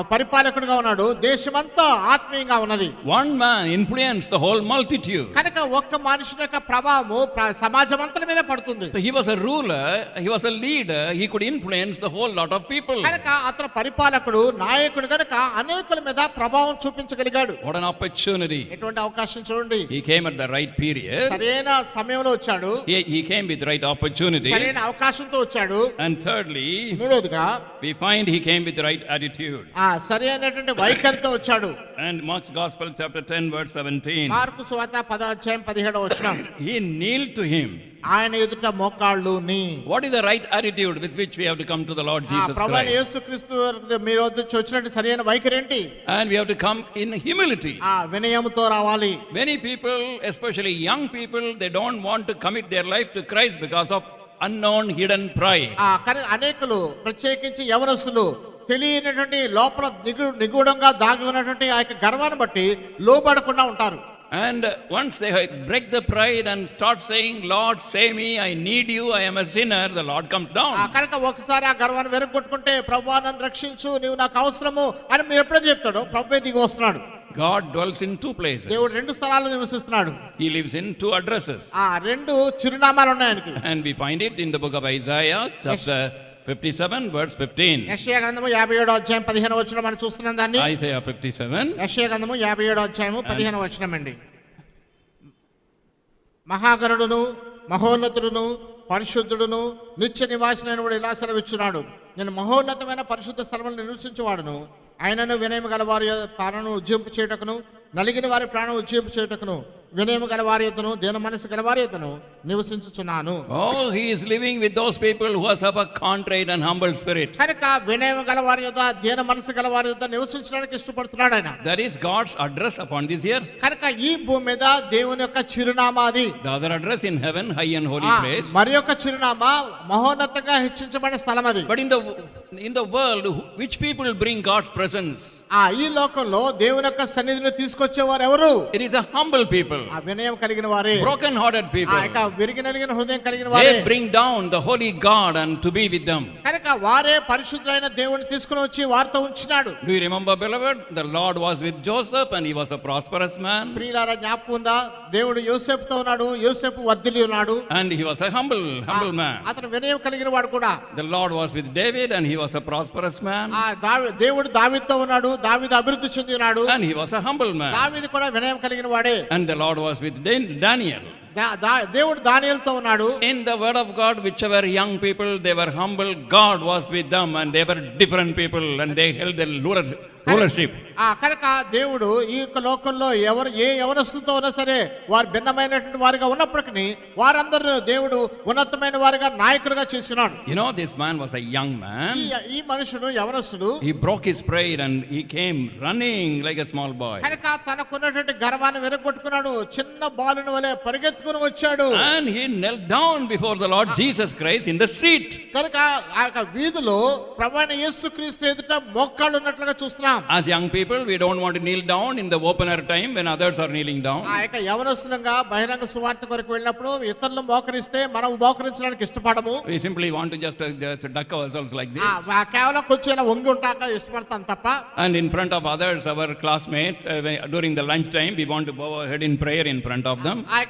పరిపాలకుడిగా ఉన్నాడు, దేశమంతా ఆత్మీయంగా ఉన్నది. One man influenced the whole multitude. కనుక ఒక్క మనుషుని యొక్క ప్రభావము సమాజం అంతటి మీద పడుతుంది. So he was a ruler, he was a leader, he could influence the whole lot of people. కనుక అతను పరిపాలకుడు, నాయకుడు కనుక అనేకుల మీద ప్రభావం చూపించగలిగాడు. What an opportunity. ఎటువంటి అవకాశం చూడండి. He came at the right period. సరైన సమయంలో వచ్చాడు. He came with the right opportunity. సరైన అవకాశంతో వచ్చాడు. And thirdly, మూడోదిగా we find he came with the right attitude. సరైనటువంటి వైఖరితో వచ్చాడు. And Mark's Gospel chapter 10 verse 17. Mark సువార్త 10వ అధ్యాయం 17వ వచనం. He kneeled to him. ఆయన ఎదుట మోకాళ్ళు నీ. What is the right attitude with which we have to come to the Lord Jesus ప్రభువైన Christ? యేసుక్రీస్తు మీరు వద్ద వచ్చినట్టు సరైన వైఖరి ఏంటి? And we have to come in humility. వినయముతో రావాలి. Many people, especially young people, they don't want to commit their life to Christ because of unknown hidden pride. కానీ అనేకులు ప్రత్యేకించి యవనస్తులు తెలియనటువంటి లోపల నిగూఢంగా దాగి ఉన్నటువంటి ఆ యొక్క గర్వాన్ని బట్టి లోబడకుండా ఉంటారు. And once they break the pride and start saying, Lord, save me, I need you, I am a sinner, the Lord comes down. కనుక ఒకసారి ఆ గర్వాన్ని వెరగొట్టుకుంటే ప్రభువా నన్ను రక్షించు, నీవు నాకు అవసరము అని మీరు ఎప్పుడో చెప్తాడో ప్రభువే దిగి వస్తున్నాడు. God dwells in 2 places. దేవుడు 2 స్థలాల్లో నివసిస్తున్నాడు. He lives in 2 addresses. 2 చిరునామాలు ఉన్నాయి ఆయనకి. And we find it in the book of Isaiah chapter 57 verse 15. యెషయా గ్రంథము 57వ అధ్యాయం 15వ వచనం మనం చూస్తున్నాం దాన్ని. Isaiah 57. యెషయా గ్రంథము 57వ అధ్యాయము 15వ వచనం అండి. మహాగణుడును, మహోన్నతుడును, పరిశుద్ధుడును, నిత్య నివాసినైన వాడు ఇలా సెలవిచ్చున్నాడు. నేను మహోన్నతమైన పరిశుద్ధ స్థలములో నివసించువాడును. ఆయనను వినయము గల వారి ప్రాణను ఉజ్జింపు చేయుటకును, నలిగిన వారి ప్రాణం ఉజ్జింపు చేయుటకును, వినయము గల వారి యొద్దను, దీన మనసు గల వారి యొద్దను నివసించుచున్నాను. Oh, he is living with those people who have a contrite and humble spirit. కనుక వినయము గల వారి యొద్ద, దీన మనసు గల వారి యొద్ద నివసించడానికి ఇష్టపడుతున్నాడు ఆయన. That is God's address upon this earth. కనుక ఈ భూమి మీద దేవుని యొక్క చిరునామా అది. The other address in heaven, high and holy place. మరి యొక్క చిరునామా మహోన్నతంగా హెచ్చించబడిన స్థలం అది. But in the world, which people bring God's presence? ఈ లోకంలో దేవుని యొక్క సన్నిధిని తీసుకొచ్చేవారు ఎవరు? It is a humble people. వినయం కలిగిన వారే, broken hearted people. విరిగి నలిగిన హృదయం కలిగిన వారే. They bring down the holy God and to be with them. కనుక వారే పరిశుద్ధులైన దేవుని తీసుకొని వచ్చి వారితో ఉంచినాడు. Do you remember, beloved? The Lord was with Joseph and he was a prosperous man. ప్రియులారా జ్ఞాపకం ఉందా? దేవుడు యోసేపుతో ఉన్నాడు, యోసేపు వర్ధిల్లి ఉన్నాడు. And he was a humble man. అతను వినయం కలిగిన వాడు కూడా. The Lord was with David and he was a prosperous man. దేవుడు దావీదుతో ఉన్నాడు, దావీదు అభివృద్ధి చెంది ఉన్నాడు. And he was a humble man. దావీదు కూడా వినయం కలిగిన వాడే. And the Lord was with Daniel. దేవుడు దానియేలుతో ఉన్నాడు. In the word of God, whichever young people they were humble, God was with them and they were different people and they held the rulership. కనుక దేవుడు ఈ యొక్క లోకంలో ఏ యవనస్తులతో ఉన్నా సరే వారు భిన్నమైనటువంటి వారిగా ఉన్నప్పటికీ వారందరూ దేవుడు ఉన్నతమైన వారిగా నాయకులుగా చేస్తున్నాడు. You know, this man was a young man. ఈ మనుషుడు యవనస్తుడు. He broke his pride and he came running like a small boy. కనుక తనకున్నటువంటి గర్వాన్ని విరగొట్టుకున్నాడు, చిన్న బాలుని వలె పరిగెత్తుకుని వచ్చాడు. And he knelt down before the Lord Jesus Christ in the street. కనుక ఆ యొక్క వీధిలో ప్రభువైన యేసుక్రీస్తు ఎదుట మోకాళ్ళు ఉన్నట్లుగా చూస్తున్నాం. As young people, we don't want to kneel down in the open air time when others are kneeling down. ఆ యొక్క యవనస్తులంగా బహిరంగ సువార్త కొరకు వెళ్ళినప్పుడు ఇతరులు మోకరిస్తే మనం మోకరించడానికి ఇష్టపడము. We simply want to just duck ourselves like this. కేవలం కొంచెం ఇలా వంగి ఉంటాక ఇష్టపడతాం తప్ప. And in front of others, our classmates, during the lunch time, we want to bow our head in prayer in front of them. ఆ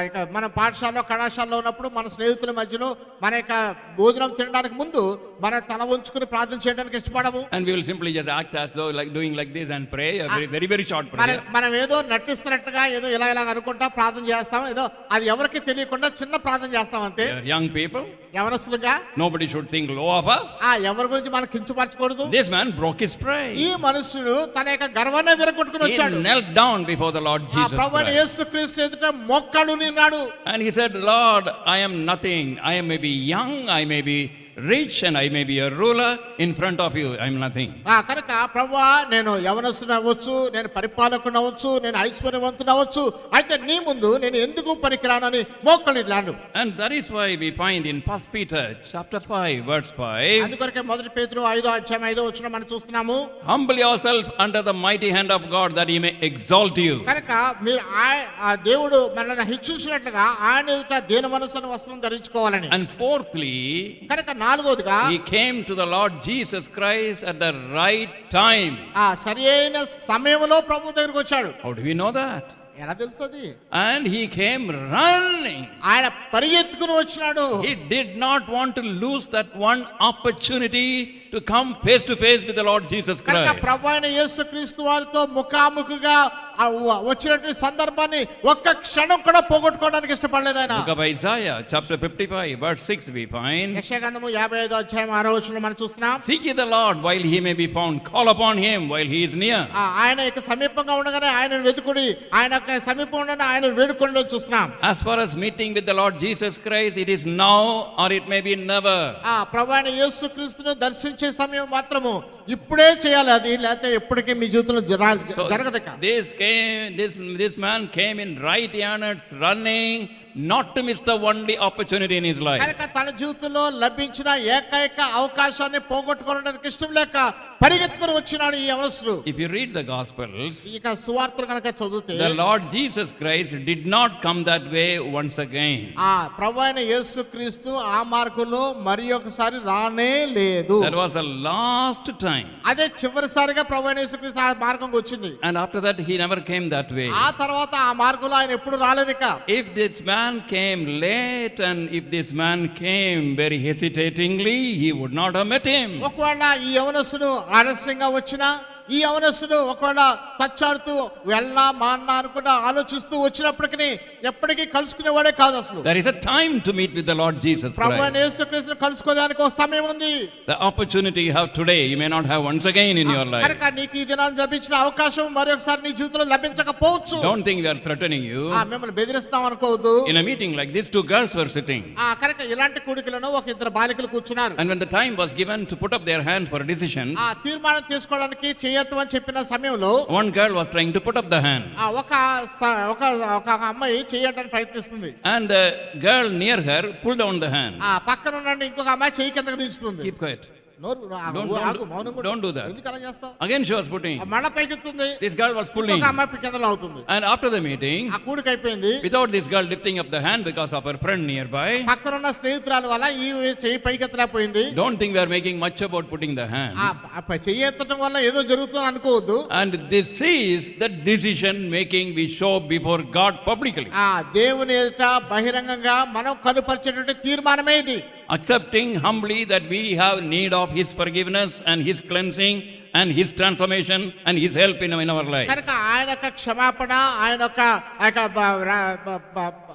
యొక్క మన పాఠశాలలో కళాశాలలో ఉన్నప్పుడు మన స్నేహితుల మధ్యలో మన యొక్క భోజనం తినడానికి ముందు మన తల ఉంచుకుని ప్రార్థన చేయడానికి ఇష్టపడము. And we will simply just act as though like doing like this and pray a very short prayer. మనం ఏదో నటిస్తున్నట్టుగా ఏదో ఇలా అనుకుంటా ప్రార్థన చేస్తాం, ఏదో అది ఎవరికి తెలియకుండా చిన్న ప్రార్థన చేస్తాం అంతే. Young people, యవనస్తులుగా nobody should think low of us. ఎవరి గురించి మనం కించపరచకూడదు. This man broke his pride. ఈ మనుషుడు తన యొక్క గర్వాన్ని విరగొట్టుకుని వచ్చాడు. He knelt down before the Lord Jesus ప్రభువైన Christ. యేసుక్రీస్తు ఎదుట మోకాళ్ళు నిన్నాడు. And he said, Lord, I am nothing. I may be young, I may be rich, and I may be a ruler. In front of you, I am nothing. కనుక ప్రభువా, నేను యవనస్తుని అవ్వచ్చు, నేను పరిపాలకుని అవ్వచ్చు, నేను ఐశ్వర్యవంతుని అవ్వచ్చు, అయితే నీ ముందు నేను ఎందుకు పనికిరానని మోకాళ్ళు నిన్నాడు. And that is why we find in 1 Peter chapter 5 verse 5. అందుకొరకే మొదటి పేతురు 5:5 మనం చూస్తున్నాము. Humble yourself under the mighty hand of God that he may exalt you. కనుక మీరు ఆ దేవుడు మనల్ని హెచ్చించినట్లుగా ఆయన ఎదుట దీన మనసును వస్త్రం ధరించుకోవాలని. And fourthly, కనుక నాలుగోదిగా he came to the Lord Jesus Christ at the right time. సరియైన సమయంలో ప్రభు దగ్గరికి వచ్చాడు. How do we know that? ఎలా తెలుసది? And he came running. ఆయన పరిగెత్తుకుని వచ్చినాడు. He did not want to lose that one opportunity to come face to face with the Lord Jesus కనుక Christ. ప్రభువైన యేసుక్రీస్తు వారితో ముఖాముఖిగా వచ్చినటువంటి సందర్భాన్ని ఒక్క క్షణం కూడా పోగొట్టుకోవడానికి ఇష్టపడలేదు ఆయన. Book of Isaiah chapter 55 verse 6 we find. యెషయా గ్రంథము 55:6 మనం చూస్తున్నాం. Seek ye the Lord while he may be found, call upon him while he is near. ఆయన యొక్క సమీపంగా ఉండగానే ఆయనను వెతుకుడి, ఆయన యొక్క సమీపం ఉండగానే ఆయనను వేడుకొనడం చూస్తున్నాం. As far as meeting with the Lord Jesus Christ, it is now or it may be never. ప్రభువైన యేసుక్రీస్తును దర్శించే సమయం మాత్రము ఇప్పుడే చేయాలి, అది లేకపోతే ఎప్పటికీ మీ జీవితంలో జరగదు. This man came in right earnest, running, not to miss the only opportunity in his life. కనుక తన జీవితంలో లభించిన ఏకైక అవకాశాన్ని పోగొట్టుకోవడానికి ఇష్టం లేక పరిగెత్తుకుని వచ్చినాడు ఈ యవనస్తుడు. If you read the Gospels, ఇక సువార్తలు కనుక చదివితే the Lord Jesus Christ did not come that way once again. ప్రభువైన యేసుక్రీస్తు ఆ మార్గంలో మరి ఒకసారి రానే లేదు. That was the last time. అదే చివరిసారిగా ప్రభువైన యేసుక్రీస్తు ఆ మార్గంకి వచ్చింది. And after that he never came that way. ఆ తర్వాత ఆ మార్గంలో ఆయన ఎప్పుడు రాలేదు. ఇక If this man came late and if this man came very hesitatingly, he would not have met him. ఒకవేళ ఈ యవనస్తుడు ఆలస్యంగా వచ్చినా, ఈ యవనస్తుడు ఒకవేళ తచ్చాడుతూ వెళ్ళా మాన్నా అనుకుంటా ఆలోచిస్తూ వచ్చినప్పటికీ ఎప్పటికీ కలుసుకునేవాడే కాదు అసలు. There is a time to meet with the Lord Jesus ప్రభువైన Christ. యేసుక్రీస్తును కలుసుకోవడానికి ఒక సమయం ఉంది. The opportunity you have today, you may not have once again in your life. కనుక నీకు ఈ దినాన్ని లభించిన అవకాశం మరొకసారి నీ జీవితంలో లభించకపోవచ్చు. Don't think we are threatening you. మిమ్మల్ని బెదిరిస్తాం అనుకోవద్దు. In a meeting like this, 2 girls were sitting. కనుక ఇలాంటి కూడికలను ఒక ఇద్దరు బాలికలు కూర్చున్నారు. And when the time was given to put up their hands for a decision, తీర్మానం తీసుకోవడానికి చేయొద్దు అని చెప్పిన సమయంలో one girl was trying to put up the hand. ఒక అమ్మాయి చేయడానికి ప్రయత్నిస్తుంది. And the girl near her pulled down the hand. పక్కన ఉన్న ఇంకొక అమ్మాయి చేయి కిందకి దించుతుంది. Keep quiet. మౌనం Don't do that. ఎందుకు అలా చేస్తావు? Again she was putting. మళ్ళా పైకెత్తుంది. This girl was pulling. ఇంకొక అమ్మాయి కిందలో అవుతుంది. And after the meeting, కూడిక అయిపోయింది. without this girl lifting up the hand because of her friend nearby, పక్కన ఉన్న స్నేహితురాల వల్ల ఈ చేయి పైకెత్తలేకపోయింది. don't think we are making much about putting the hand. చెయ్యి ఎత్తడం వల్ల ఏదో జరుగుతుంది అనుకోవద్దు. And this is the decision making we show before God publicly. దేవుని ఎదుట బహిరంగంగా మనం కనుపరిచేటువంటి తీర్మానమే ఇది. Accepting humbly that we have need of his forgiveness and his cleansing and his transformation and his help in our life. కనుక ఆయన యొక్క క్షమాపణ, ఆయన యొక్క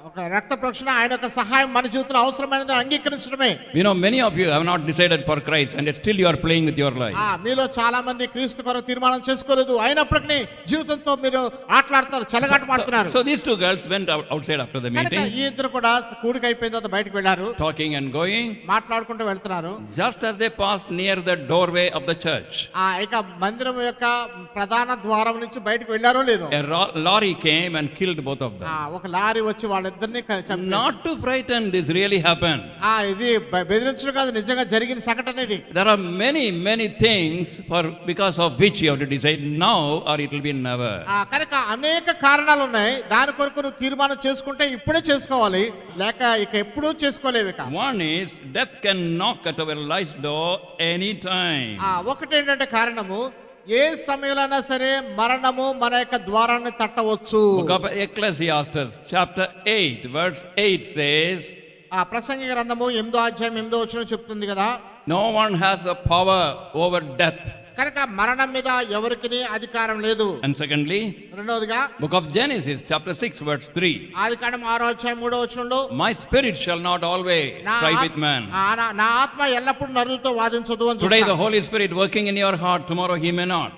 ఒక రక్త ప్రోక్షణ ఆయన యొక్క సహాయం మన జీవితంలో అవసరమైనది అంగీకరించడమే. We know many of you have not decided for Christ and still you are playing with your life. మీలో చాలా మంది క్రీస్తు కొరకు తీర్మానం చేసుకోలేదు, అయినప్పటికీ జీవితంతో మీరు ఆటలాడుతున్నారు, చెలగాటమాడుతున్నారు. So these two girls went outside after the meeting, ఈ ఇద్దరు కూడా కూడిక అయిపోయిన తర్వాత బయటకు వెళ్ళారు, talking and going. మాట్లాడుకుంటూ వెళ్తున్నారు. Just as they passed near the doorway of the church, ఇక మందిరం యొక్క ప్రధాన ద్వారం నుంచి బయటకు వెళ్ళారో లేదో a lorry came and killed both of them. ఒక లారీ వచ్చి వాళ్ళిద్దరిని చంపేసింది. Not to frighten, this really happened. ఇది బెదిరించడం కాదు, నిజంగా జరిగిన సంఘటన ఇది. There are many things because of which you have to decide now or it will be never. కనుక అనేక కారణాలు ఉన్నాయి, దాని కొరకు నువ్వు తీర్మానం చేసుకుంటే ఇప్పుడే చేసుకోవాలి, లేక ఇక ఎప్పుడూ చేసుకోలేవు. One is death can knock at our life's door anytime. ఒకటి ఏంటంటే కారణము, ఏ సమయంలోనైనా సరే మరణము మన యొక్క ద్వారాన్ని తట్టవచ్చు. Book of Ecclesiastes chapter 8 verse 8 says, ప్రసంగి గ్రంథము 8వ అధ్యాయం 8వ వచనం చెప్తుంది కదా, no one has the power over death. కనుక మరణం మీద ఎవరికి అధికారం లేదు. And secondly, రెండవదిగా book of Genesis chapter 6 verse 3, ఆదికాండం 6వ అధ్యాయం 3వ వచనంలో, my spirit shall not always strive with man. నా ఆత్మ ఎల్లప్పుడూ నరులతో వాదించదు అని. Today the Holy Spirit working in your heart, tomorrow he may not.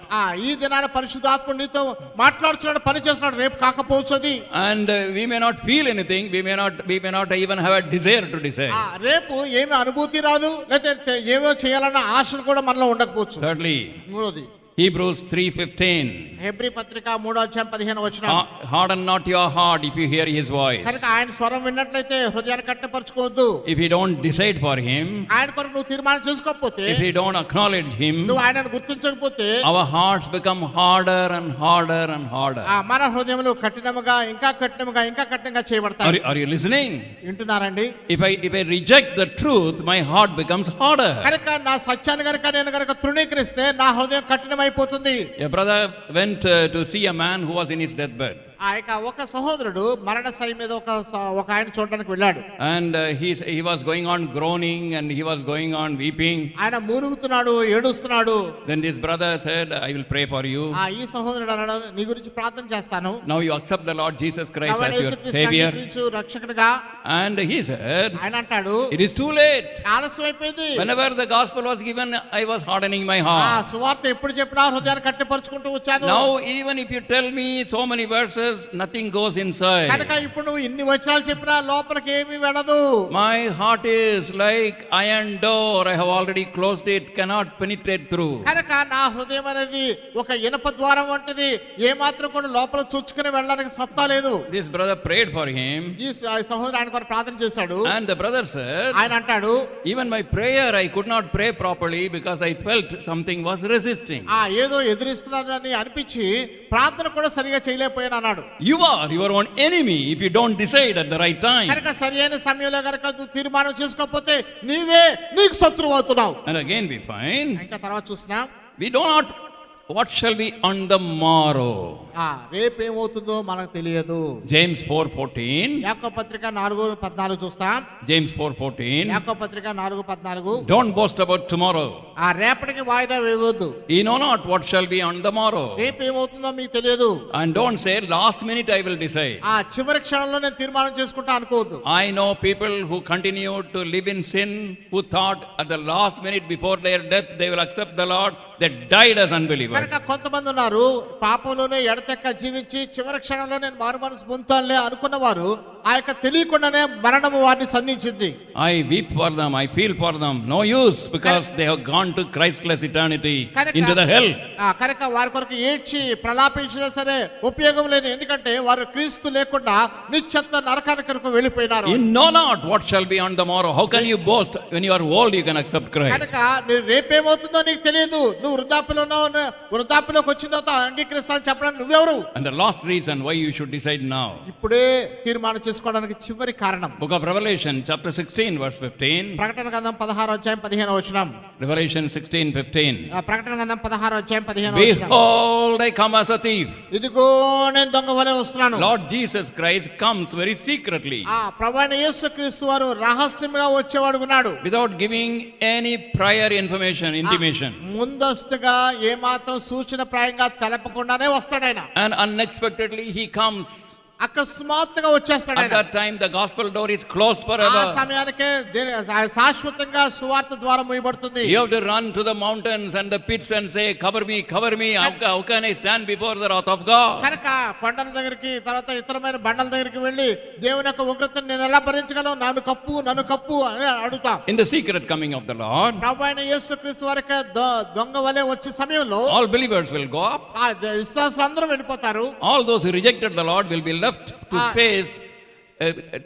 ఈ దినాన పరిశుద్ధాత్మ నీతో మాట్లాడుతున్నాడు, పని చేస్తున్నాడు, రేపు కాకపోవచ్చుది. And we may not feel anything, we may not even have a desire to decide. రేపు ఏమి అనుభూతి రాదు, లేకపోతే ఏమో చేయాలన్న ఆశలు కూడా మనలో ఉండకపోవచ్చు. Thirdly, మూడోది Hebrews 3:15, హెబ్రీ పత్రిక 3వ అధ్యాయం 15వ వచనం, harden not your heart if you hear his voice. కనుక ఆయన స్వరం విన్నట్లయితే హృదయాన్ని కట్టపరచుకోవద్దు. If you don't decide for him, ఆయన కొరకు నువ్వు తీర్మానం చేసుకోకపోతే, if you don't acknowledge him, నువ్వు ఆయనను గుర్తించకపోతే, our hearts become harder and harder and harder. మన హృదయములు కఠినముగా ఇంకా కఠినంగా చేయబడతాయి. Are you listening? వింటున్నారండి? If I reject the truth, my heart becomes harder. కనుక నా సత్యాన్ని నేను తృణీకరిస్తే నా హృదయం కఠినమైపోతుంది. A brother went to see a man who was in his deathbed. ఒక సహోదరుడు మరణశయ్య మీద ఒక ఆయన చూడడానికి వెళ్ళాడు. And he was going on groaning and he was going on weeping. ఆయన మూలుగుతున్నాడు, ఏడుస్తున్నాడు. Then this brother said, I will pray for you. ఈ సహోదరుడు అన్నాడు, నీ గురించి ప్రార్థన చేస్తాను. Now you accept the Lord Jesus Christ as your savior. రక్షకుడిగా. And he said, ఆయన అంటాడు, it is too late. ఆలస్యం అయిపోయింది. Whenever the gospel was given, I was hardening my heart. సువార్త ఎప్పుడు చెప్పినా హృదయాన్ని కట్టిపరుచుకుంటూ వచ్చాను. Now even if you tell me so many verses, nothing goes inside. కనుక ఇప్పుడు నువ్వు ఇన్ని వచనాలు చెప్పినా లోపలికి ఏమీ వెళ్ళదు. My heart is like iron door, I have already closed it, cannot penetrate through. కనుక నా హృదయం అనేది ఒక ఇనప ద్వారం వంటిది, ఏ మాత్రం కూడా లోపల చొచ్చుకుని వెళ్ళడానికి సత్తా లేదు. This brother prayed for him. ఈ సహోదరుడు ఆయన కొరకు ప్రార్థన చేశాడు. And the brother said, ఆయన అంటాడు, even my prayer I could not pray properly because I felt something was resisting. ఏదో ఎదురిస్తున్నదని అనిపించి ప్రార్థన కూడా సరిగా చేయలేకపోయాను అన్నాడు. You are your own enemy if you don't decide at the right time. కనుక సరైన సమయంలో కనుక తీర్మానం చేసుకోకపోతే నీవే నీకు శత్రువు అవుతున్నావు. And again we find, ఇంకా తర్వాత చూసినా, we do not what shall be on the morrow. రేపు ఏమవుతుందో మనకు తెలియదు. James 4:14, యాకోబు పత్రిక 4:14 చూస్తాం. James 4:14, యాకోబు పత్రిక 4:14, don't boast about tomorrow. రేపటికి వాయిదా వేయవద్దు. You know not what shall be on the morrow. రేపు ఏమవుతుందో మీకు తెలియదు. And don't say last minute I will decide. చివరి క్షణంలో నేను తీర్మానం చేసుకుంటా అనుకోవద్దు. I know people who continued to live in sin, who thought at the last minute before their death they will accept the Lord, they died as unbelievers. కనుక కొంతమంది ఉన్నారు, పాపంలోనే ఎడతెక్క జీవించి చివరి క్షణంలో నేను మారు మనసు పొందుతానులే అనుకున్నవారు ఆ యొక్క తెలియకుండానే మరణము వారిని సంధించింది. I weep for them, I feel for them, no use because they have gone to Christless eternity, into the hell. కనుక వారి కొరకు ఏడ్చి ప్రలాపించినా సరే ఉపయోగం లేదు, ఎందుకంటే వారు క్రీస్తు లేకుండా నిత్యత్వ నరకానికి కొరకు వెళ్ళిపోయినారు. You know not what shall be on the morrow. How can you boast when you are old you can accept Christ? కనుక రేపేమవుతుందో నీకు తెలియదు. నువ్వు వృద్ధాప్యలోకి వచ్చిన తర్వాత అంగీకరిస్తానని చెప్పడానికి నువ్వెవరు? And the last reason why you should decide now. ఇప్పుడే తీర్మానం చేసుకోవడానికి చివరి కారణం. Book of Revelation chapter 16 verse 15. ప్రకటన గ్రంథం 16వ అధ్యాయం 15వ వచనం. Revelation 16:15. ప్రకటన గ్రంథం 16వ అధ్యాయం 15వ వచనం. Behold, I come as a thief. ఇదిగో నేను దొంగ వలె వస్తున్నాను. Lord Jesus Christ comes very secretly. ప్రభువైన యేసుక్రీస్తు వారు రహస్యంగా వచ్చేవాడున్నాడు. Without giving any prior information, intimation. ముందస్తుగా ఏ మాత్రం సూచన ప్రాయంగా తెలపకుండానే వస్తాడు ఆయన. And unexpectedly he comes. అకస్మాత్తుగా వచ్చేస్తాడు At ఆయన. that time, the gospel door is closed ఆ forever. సమయానికే శాశ్వతంగా సువార్త ద్వారం మూయబడుతుంది. You have to run to the mountains and the pits and say, cover me, cover me. How can I stand before the wrath of God? కనుక కొండల దగ్గరికి తర్వాత ఇతరమైన బండల దగ్గరికి వెళ్ళి దేవుని యొక్క ఉగ్రతను నేను ఎలా భరించగలను, నన్ను కప్పు అని అడుగుతాం. In the secret coming of the Lord, ప్రభు అయిన యేసుక్రీస్తు వారికి దొంగ వలె వచ్చే సమయంలో all believers will go up. ఆ విశ్వాసులు అందరూ వెళ్ళిపోతారు. All those who rejected the Lord will be left to face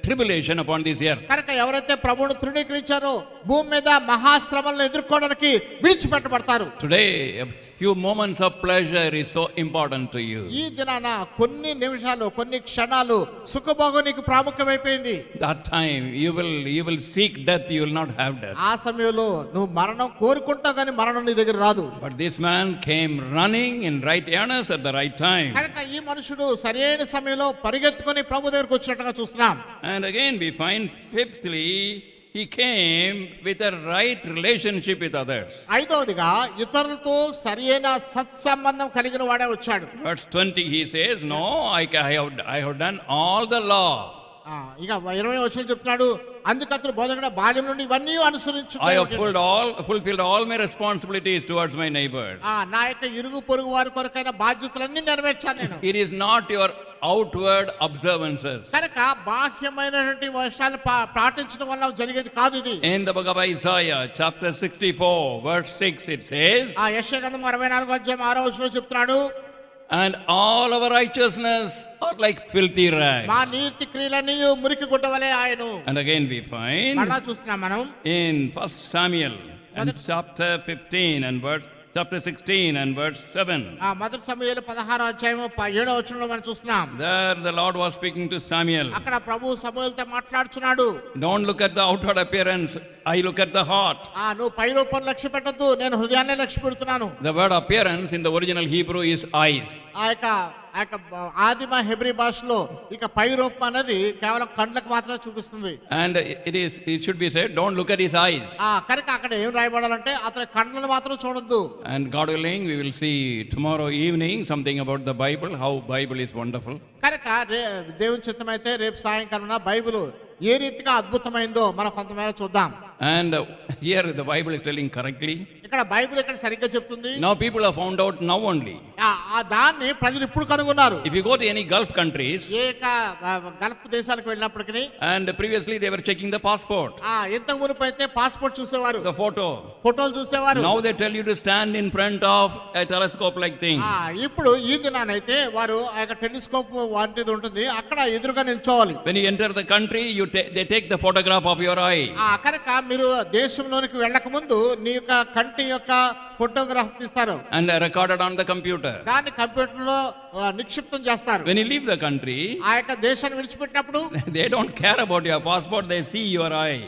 tribulation upon this earth. కనుక ఎవరైతే ప్రభువును తృణీకరించారో భూమి మీద మహాశ్రమలను ఎదుర్కోవడానికి విడిచిపెట్టబడతారు. Today, a few moments of pleasure is so important to you. ఈ దినాన కొన్ని నిమిషాలు కొన్ని క్షణాలు సుఖభోగం నీకు ప్రాముఖ్యమైపోయింది. That time you will seek death, you will not have death. ఆ సమయంలో నువ్వు మరణం కోరుకుంటావు కానీ మరణం నీ దగ్గర రాదు. But this man came running in right earnest at the right time. కనుక ఈ మనుషుడు సరైన సమయంలో పరిగెత్తుకొని ప్రభు దగ్గరకు వచ్చినట్టుగా చూస్తున్నాం. And again we find fifthly, he came with a right relationship with others. ఐదవదిగా ఇతరులతో సరైన సత్సంబంధం కలిగిన వాడే వచ్చాడు. Verse 20 he says, no, I have done all the law. ఇక 20వ వచనం చెప్తున్నాడు, అందుకు అతడు బోధకుడు బాల్యం నుండి ఇవన్నీ I have అనుసరించుకున్నాడు. fulfilled all my responsibilities towards my neighbors. నా యొక్క ఇరుగు పొరుగు వారి కొరకైన బాధ్యతలన్నీ నెరవేర్చాను నేను. It is not your outward observances. కనుక బాహ్యమైనటువంటి విషయాలు పాటించడం వల్ల జరిగేది కాదు ఇది. In the book of Isaiah, chapter 64, verse 6, it says, యెషయా గ్రంథం 64వ అధ్యాయం 6వ వచనంలో చెప్తున్నాడు, and all our righteousness are like filthy rags. మా నీతి క్రియలన్నీ మురికి గుడ్డ వలె ఆయను. And again we find మళ్ళా చూస్తున్నాం మనం in 1 Samuel and chapter 15 and chapter 16 and verse 7. మొదటి సమూయేలు 16వ అధ్యాయం 7వ వచనంలో మనం చూస్తున్నాం. There the Lord was speaking to Samuel. అక్కడ ప్రభు సమూయేలుతో మాట్లాడుచున్నాడు. Don't look at the outward appearance, I look at the heart. నువ్వు పై రూపం లక్ష్య పెట్టద్దు, నేను హృదయాన్ని లక్ష్య పెడుతున్నాను. The word appearance in the original Hebrew is eyes. ఆ యొక్క ఆదిమ హెబ్రీ భాషలో ఇక పై రూపం అనేది కేవలం కండ్లకు మాత్రమే చూపిస్తుంది. And it should be said, don't look at his eyes. కనుక అక్కడ ఏం రాయబడాలంటే అతని కండ్లను మాత్రం చూడొద్దు. And God willing, we will see tomorrow evening something about the Bible, how Bible is wonderful. కనుక దేవుని చిత్తమైతే రేపు సాయంకాలం బైబిల్ ఏ రీతిగా అద్భుతమైందో మనం కొంతమేర చూద్దాం. And here the Bible is telling correctly. ఇక్కడ బైబిల్ ఇక్కడ సరిగ్గా చెప్తుంది. Now people have found out now only. దాన్ని ప్రజలు ఇప్పుడు కనుగొన్నారు. If you go to any Gulf countries, Gulf దేశాలకు వెళ్ళినప్పటికీ, and previously they were checking the passport. ఇంతకు మునుపు అయితే పాస్పోర్ట్ చూసేవారు, the ఫోటోలు చూసేవారు. Now they tell you to stand in front of a telescope like thing. ఇప్పుడు ఈ దినానైతే వారు ఆ యొక్క టెలిస్కోప్ వంటిది ఉంటుంది, అక్కడ ఎదురుగా నిల్చోవాలి. When you enter the country, they take the photograph of your eye. కనుక మీరు దేశంలోనికి వెళ్ళక ముందు నీ యొక్క కంటి యొక్క ఫోటోగ్రాఫ్ తీస్తారు. And recorded on the computer. దాన్ని కంప్యూటర్ లో నిక్షిప్తం చేస్తారు. When you leave the country, ఆ యొక్క దేశాన్ని విడిచిపెట్టినప్పుడు they don't care about your passport, they see your eye.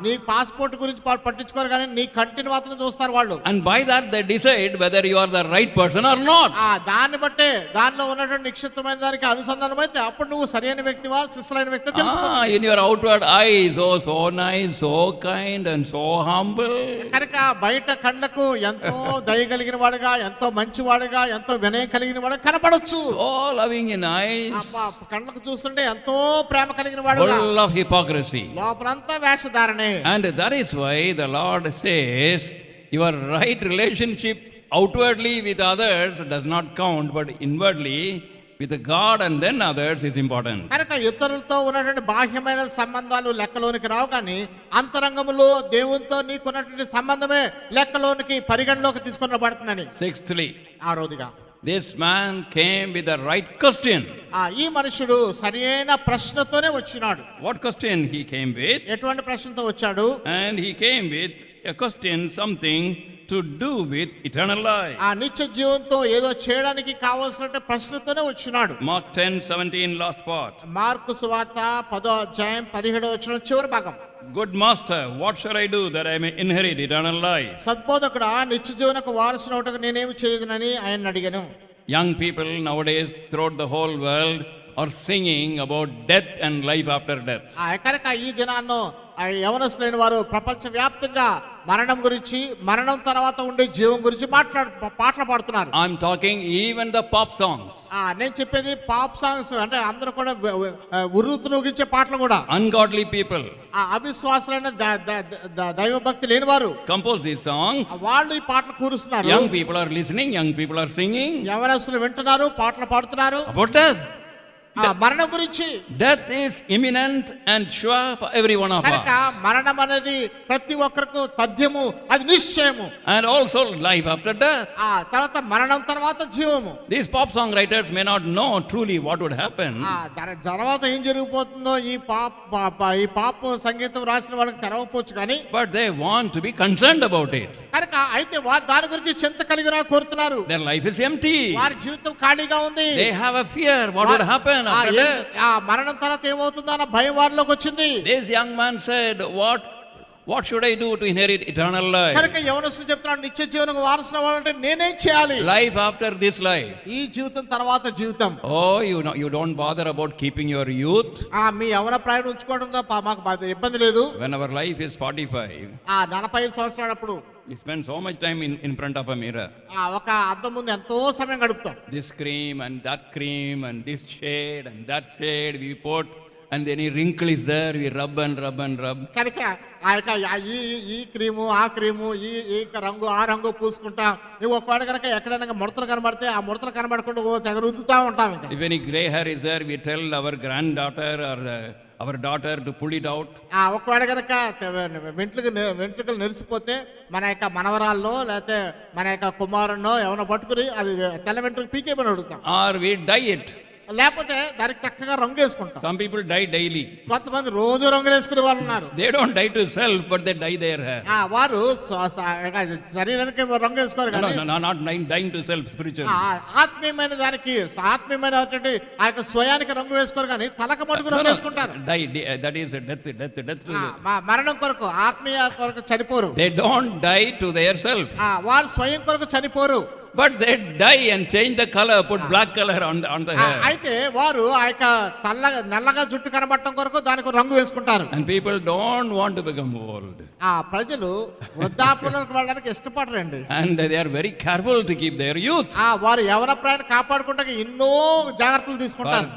నీ పాస్పోర్ట్ గురించి పట్టించుకోరు కానీ నీ కంటిని మాత్రం చూస్తారు వాళ్ళు. And by that they decide whether you are the right person or not. దాన్ని బట్టే దానిలో ఉన్నటువంటి నిక్షిప్తమైన దానికి అనుసంధానం అయితే అప్పుడు నువ్వు సరైన వ్యక్తివా శిష్యులైన వ్యక్తి తెలుసుకుంటావు. In your outward eyes, so nice, so kind and so humble. కనుక బయట కళ్ళకు ఎంతో దయ కలిగిన వాడుగా, ఎంతో మంచివాడుగా, ఎంతో వినయం కలిగిన వాడు కనపడొచ్చు. Oh, loving in eyes, కళ్ళకు చూస్తుంటే ఎంతో ప్రేమ కలిగిన వాడు, full of hypocrisy. లోపలంతా వేషధారణే. And that is why the Lord says your right relationship outwardly with others does not count, but inwardly with God and then others is important. కనుక ఇతరులతో ఉన్నటువంటి బాహ్యమైన సంబంధాలు లెక్కలోనికి రావు, కానీ అంతరంగములో దేవునితో నీకున్నటువంటి సంబంధమే లెక్కలోనికి పరిగణలోకి తీసుకొనబడుతుందని. Sixthly, ఆరోదిగా this man came with the right question. ఈ మనుషుడు సరైన ప్రశ్నతోనే వచ్చినాడు. What question he came with? ఎటువంటి ప్రశ్నతో వచ్చాడు? And he came with a question, something to do with eternal life. నిత్య జీవంతో ఏదో చేయడానికి కావాల్సిన ప్రశ్నతోనే వచ్చినాడు. Mark 10:17 last part. మార్కు సువార్త 10వ అధ్యాయం 17వ వచనం చివరి భాగం. Good master, what shall I do that I may inherit eternal life? సద్బోధకుడా, నిత్య జీవనకు వారసునవుటకు నేనేమి చేయదునని ఆయన అడిగాను. Young people nowadays throughout the whole world are singing about death and life after death. కనుక ఈ దినాల్లో ఆ యవనస్తులైన వారు ప్రపంచవ్యాప్తంగా మరణం గురించి, మరణం తర్వాత ఉండే జీవం గురించి పాటలు పాడుతున్నారు. I'm talking even the pop songs. నేను చెప్పేది పాప్ సాంగ్స్, అంటే అందరూ కూడా ఉర్రూతులోగించే పాటలు కూడా. Ungodly people అవిశ్వాసులైన దైవభక్తి లేని వారు compose these songs. వాళ్ళు ఈ పాటలు కూరుస్తున్నారు. Young people are listening, young people are singing. యవనస్తులు వింటున్నారు, పాటలు పాడుతున్నారు. About death. మరణం గురించి. Death is imminent and sure for every one of కనుక us. మరణం అనేది ప్రతి ఒక్కరికి తథ్యము, అది నిశ్చయము. And also life after death. తర్వాత మరణం తర్వాత జీవము. These pop song writers may not know truly what would happen. దాని తర్వాత ఏం జరిగిపోతుందో ఈ పాప్ సంగీతం రాసిన వాళ్ళకి తెలవకపోవచ్చు కానీ, But they want to be concerned about it. కనుక అయితే దాని గురించి చింత కలిగిన కోరుతున్నారు. Their life is empty. వారి జీవితం ఖాళీగా ఉంది. They have a fear what would happen after death. మరణం తర్వాత ఏమవుతుందో అన్న భయం వారిలోకి వచ్చింది. This young man said, what should I do to inherit eternal life? కనుక యవనస్తుడు చెప్తున్నాడు, నిత్య జీవనం వారసున అవ్వాలంటే నేనేం చేయాలి? Life after this life. ఈ జీవితం తర్వాత జీవితం. Oh, you don't bother about keeping your youth. మీ యవన ప్రాయం ఉంచుకోవడం మాకు ఇబ్బంది లేదు. When our life is 45. 45 సంవత్సరాలప్పుడు we spend so much time in front of a mirror. ఒక అద్దం ముందు ఎంతో సమయం గడుపుతాం. This cream and that cream and this shade and that shade we put, and any wrinkle is there, we rub and rub and rub. కనుక ఈ cream ఆ cream ఈ రంగు ఆ రంగు పూసుకుంటాం. నువ్వు ఒకవేళ కనుక ఎక్కడైనా ముడతలు కనబడితే ఆ ముడతలు కనబడకుండా తెగ రుద్దుతా ఉంటాం. If any gray hair is there, we tell our granddaughter or our daughter to pull it out. ఒకవేళ కనుక వెంట్రుకలు నెరిసిపోతే మన యొక్క మనవరాల్లో లేకపోతే మన యొక్క కుమారున్నో ఎవరో పట్టుకుని అది తెల్ల వెంట్రుకలు పీకేమని అడుగుతాం. Or we dye it. లేకపోతే దానికి చక్కగా రంగు వేసుకుంటాం. Some people dye daily. కొంతమంది రోజు రంగులు వేసుకునే వాళ్ళు ఉన్నారు. They don't dye to self, but they dye their hair. వారు శరీరానికి రంగు వేసుకోరు కానీ, not dying to self spiritually. ఆత్మీయమైన దానికి, ఆత్మీయమైన ఆ యొక్క స్వయానికి రంగు వేసుకోరు కానీ తలకు మటుకు రంగు వేసుకుంటారు. That is death. మరణం కొరకు, ఆత్మీయ కొరకు చనిపోరు. They don't die to their self. వారు స్వయం కొరకు చనిపోరు. But they dye and change the color, put black color on the hair. అయితే వారు ఆ యొక్క నల్లగా జుట్టు కనబడటం కొరకు దానికి రంగు వేసుకుంటారు. And people don't want to become old. ప్రజలు వృద్ధాప్యంలోకి వెళ్ళడానికి ఇష్టపడరండి. And they are very careful to keep their youth. వారు యవన ప్రాయాన్ని కాపాడుకుంటే ఎన్నో జాగ్రత్తలు తీసుకుంటారు.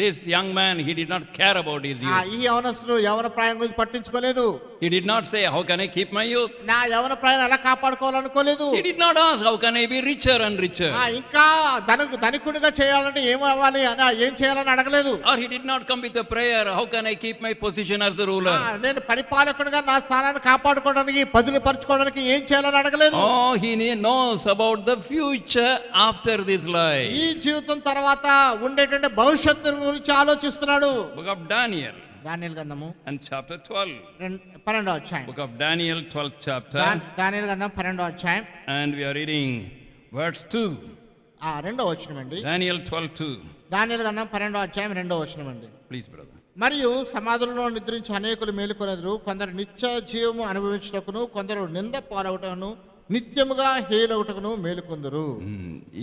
This young man, he did not care about his youth. ఈ యవనస్తుడు యవన ప్రాయం గురించి పట్టించుకోలేదు. He did not say, how can I keep my youth? నా యవన ప్రాయాన్ని ఎలా కాపాడుకోవాలనుకోలేదు. He did not ask, how can I be richer and richer? ఇంకా ధనికుడిగా చేయాలంటే ఏం అవ్వాలి అని, ఏం చేయాలని అడగలేదు. Or he did not come with a prayer, how can I keep my position as the ruler? నేను పరిపాలకుడిగా నా స్థానాన్ని కాపాడుకోవడానికి, పరుచుకోవడానికి ఏం చేయాలని అడగలేదు. Oh, he knows about the future after this life. ఈ జీవితం తర్వాత ఉండేటువంటి భవిష్యత్తు గురించి ఆలోచిస్తున్నాడు. Book of Daniel. దానియేలు గ్రంథము and chapter 12. 12వ అధ్యాయం. Book of Daniel 12th chapter. దానియేలు గ్రంథం 12వ అధ్యాయం. And we are reading verse 2. 2వ వచనం అండి. Daniel 12:2. దానియేలు గ్రంథం 12వ అధ్యాయం 2వ వచనం అండి. Please brother. మరియు సమాధులలో నిద్రించి అనేకులు మేలుకొనెదరు. కొందరు నిత్య జీవము అనుభవించుటకును, కొందరు నింద పాలవుటకును, నిత్యముగా హేలవుటకును మేలుకొందురు.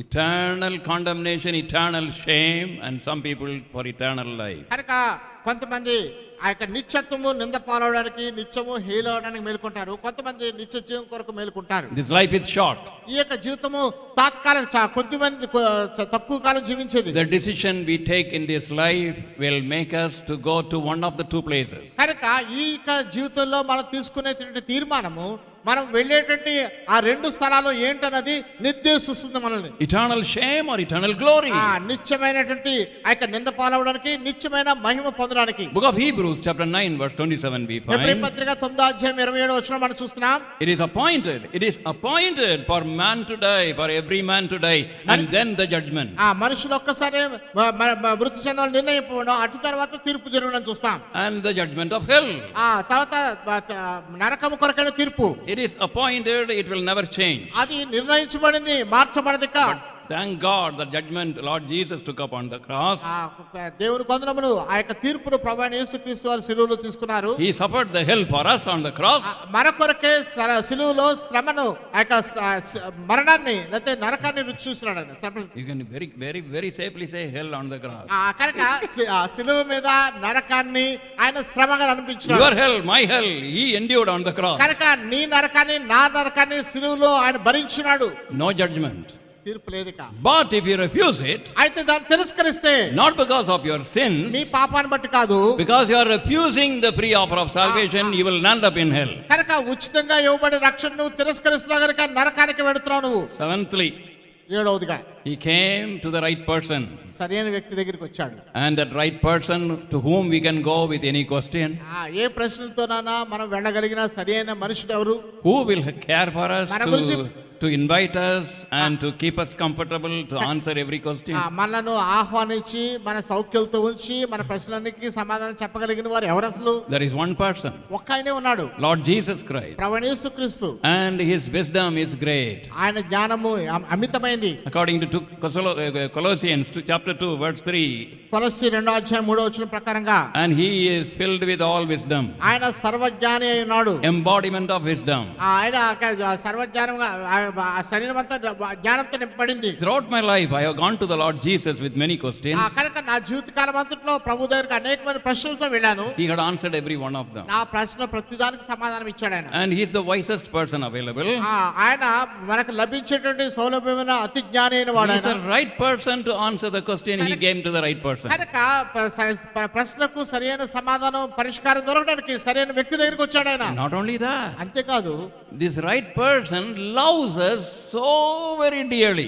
Eternal condemnation, eternal shame, and some people for eternal life. కనుక కొంతమంది ఆ యొక్క నిత్యత్వము నింద పాలవడానికి, నిత్యము హేలవడానికి మేలుకుంటారు. కొంతమంది నిత్య జీవం కొరకు మేలుకుంటారు. This life is short. ఈ యొక్క జీవితము తాత్కాలిక, కొద్దిమంది తక్కువ కాలం జీవించేది. The decision we take in this life will make us to go to one of the two places. కనుక ఈ యొక్క జీవితంలో మనం తీసుకునేటువంటి తీర్మానము మనం వెళ్ళేటువంటి ఆ రెండు స్థలాలు ఏంటన్నది నిర్దేశిస్తుంది మనల్ని. Eternal shame or eternal glory. నిత్యమైనటువంటి ఆ యొక్క నింద పాలవడానికి, నిత్యమైన మహిమ పొందడానికి. Book of Hebrews chapter 9 verse 27 we find. Hebrew పత్రిక 9వ అధ్యాయం 27వ వచనం మనం చూస్తున్నాం. It is appointed for man to die, for every man to die, and then the judgment. మనుషులు ఒక్కసారి మృతి చెందాలని నిర్ణయింపడం, అటు తర్వాత తీర్పు జరగడం చూస్తాం. And the judgment of hell. తర్వాత నరకము కొరకైన తీర్పు. It is appointed, it will never change. అది నిర్ణయించబడింది, మార్చబడదు. thank God the judgment Lord Jesus took up on the cross. దేవుని కొందరములు ఆ యొక్క తీర్పును ప్రభువైన యేసుక్రీస్తు వారు సిలువలో తీసుకున్నారు. He suffered the hell for us on the cross. మన కొరకే సిలువలో శ్రమను ఆ యొక్క మరణాన్ని లేకపోతే నరకాన్ని రుచి చూస్తున్నాడు. You can very very very safely say hell on the cross. కనుక సిలువ మీద నరకాన్ని ఆయన శ్రమగా అనిపించాడు. Your hell, my hell, he endured on the cross. కనుక నీ నరకాన్ని నా నరకాన్ని సిలువలో ఆయన భరించినాడు. No judgment. తీర్పు లేదుక. But if you refuse it, అయితే దాన్ని తిరస్కరిస్తే, not because of your sins, నీ పాపాన్ని బట్టి కాదు, because you are refusing the free offer of salvation, you will land up in hell. కనుక ఉచితంగా ఇవ్వబడే రక్షణను తిరస్కరిస్తున్నావు కనుక నరకానికి వెడుతున్నావు నువ్వు. Seventhly, ఏడవదిగా, he came to the right person. సరైన వ్యక్తి దగ్గరికి వచ్చాడు. And that right person to whom we can go with any question. ఏ ప్రశ్నతోనైనా మనం వెళ్ళగలిగిన సరైన మనుషుడు ఎవరు? Who will care for us to invite us and to keep us comfortable to answer every question. మనను ఆహ్వానించి మన సౌఖ్యాలతో ఉంచి మన ప్రశ్నలకి సమాధానం చెప్పగలిగిన వారు ఎవరు అసలు? There is one person. ఒక్క ఆయనే ఉన్నాడు. Lord Jesus Christ. ప్రభువైన యేసుక్రీస్తు. And his wisdom is great. ఆయన జ్ఞానము అమితమైంది. According to Colossians chapter 2 verse 3. కొలస్సీ 2వ అధ్యాయం 3వ వచనం ప్రకారంగా. And he is filled with all wisdom. ఆయన సర్వజ్ఞాని అయి ఉన్నాడు. Embodiment of wisdom. ఆయన సర్వజ్ఞానంగా శరీరం అంతా జ్ఞానంతో నింపబడింది. Throughout my life I have gone to the Lord Jesus with many questions. కనుక నా జీవితకాలం అంతట్లో ప్రభు దగ్గరికి అనేకమైన ప్రశ్నలతో వెళ్ళాను. He had answered every one of them. నా ప్రశ్న ప్రతిదానికి సమాధానం ఇచ్చాడు ఆయన. And he is the wisest person available. ఆయన మనకు లభించేటువంటి సౌలభ్యమైన అతి జ్ఞాని అయిన వాడు. He is the right person to answer the question. He came to the right person. కనుక ప్రశ్నకు సరైన సమాధానం పరిష్కారం దొరకడానికి సరైన వ్యక్తి దగ్గరికి వచ్చాడు ఆయన. Not only that. అంతేకాదు, this right person loves us so very dearly.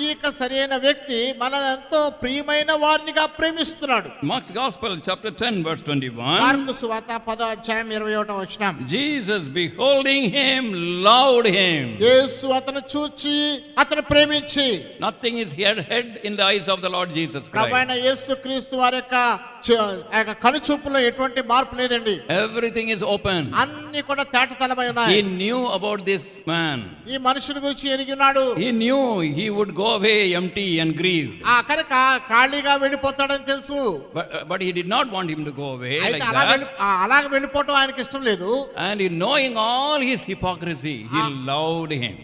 ఈ యొక్క సరైన వ్యక్తి మనల్ని ఎంతో ప్రియమైన వారినిగా ప్రేమిస్తున్నాడు. Mark's Gospel chapter 10 verse 21. Mark సువార్త 10వ అధ్యాయం 21వ వచనం. Jesus beholding him loved him. యేసు అతను చూచి అతను ప్రేమించి. Nothing is hid in the eyes of the Lord Jesus Christ. ప్రభువైన యేసుక్రీస్తు వారి యొక్క కనుచూపులో ఎటువంటి మార్పు లేదండి. Everything is open. అన్ని కూడా తేటతెల్లమై ఉన్నాయి. He knew about this man. ఈ మనుషుని గురించి ఎరిగి ఉన్నాడు. He knew he would go away empty and grieved. కనుక ఖాళీగా వెళ్ళిపోతాడని తెలుసు. But he did not want him to go away like that. అలాగ వెళ్ళిపోవటం ఆయనకి ఇష్టం లేదు. And in knowing all his hypocrisy, he loved him.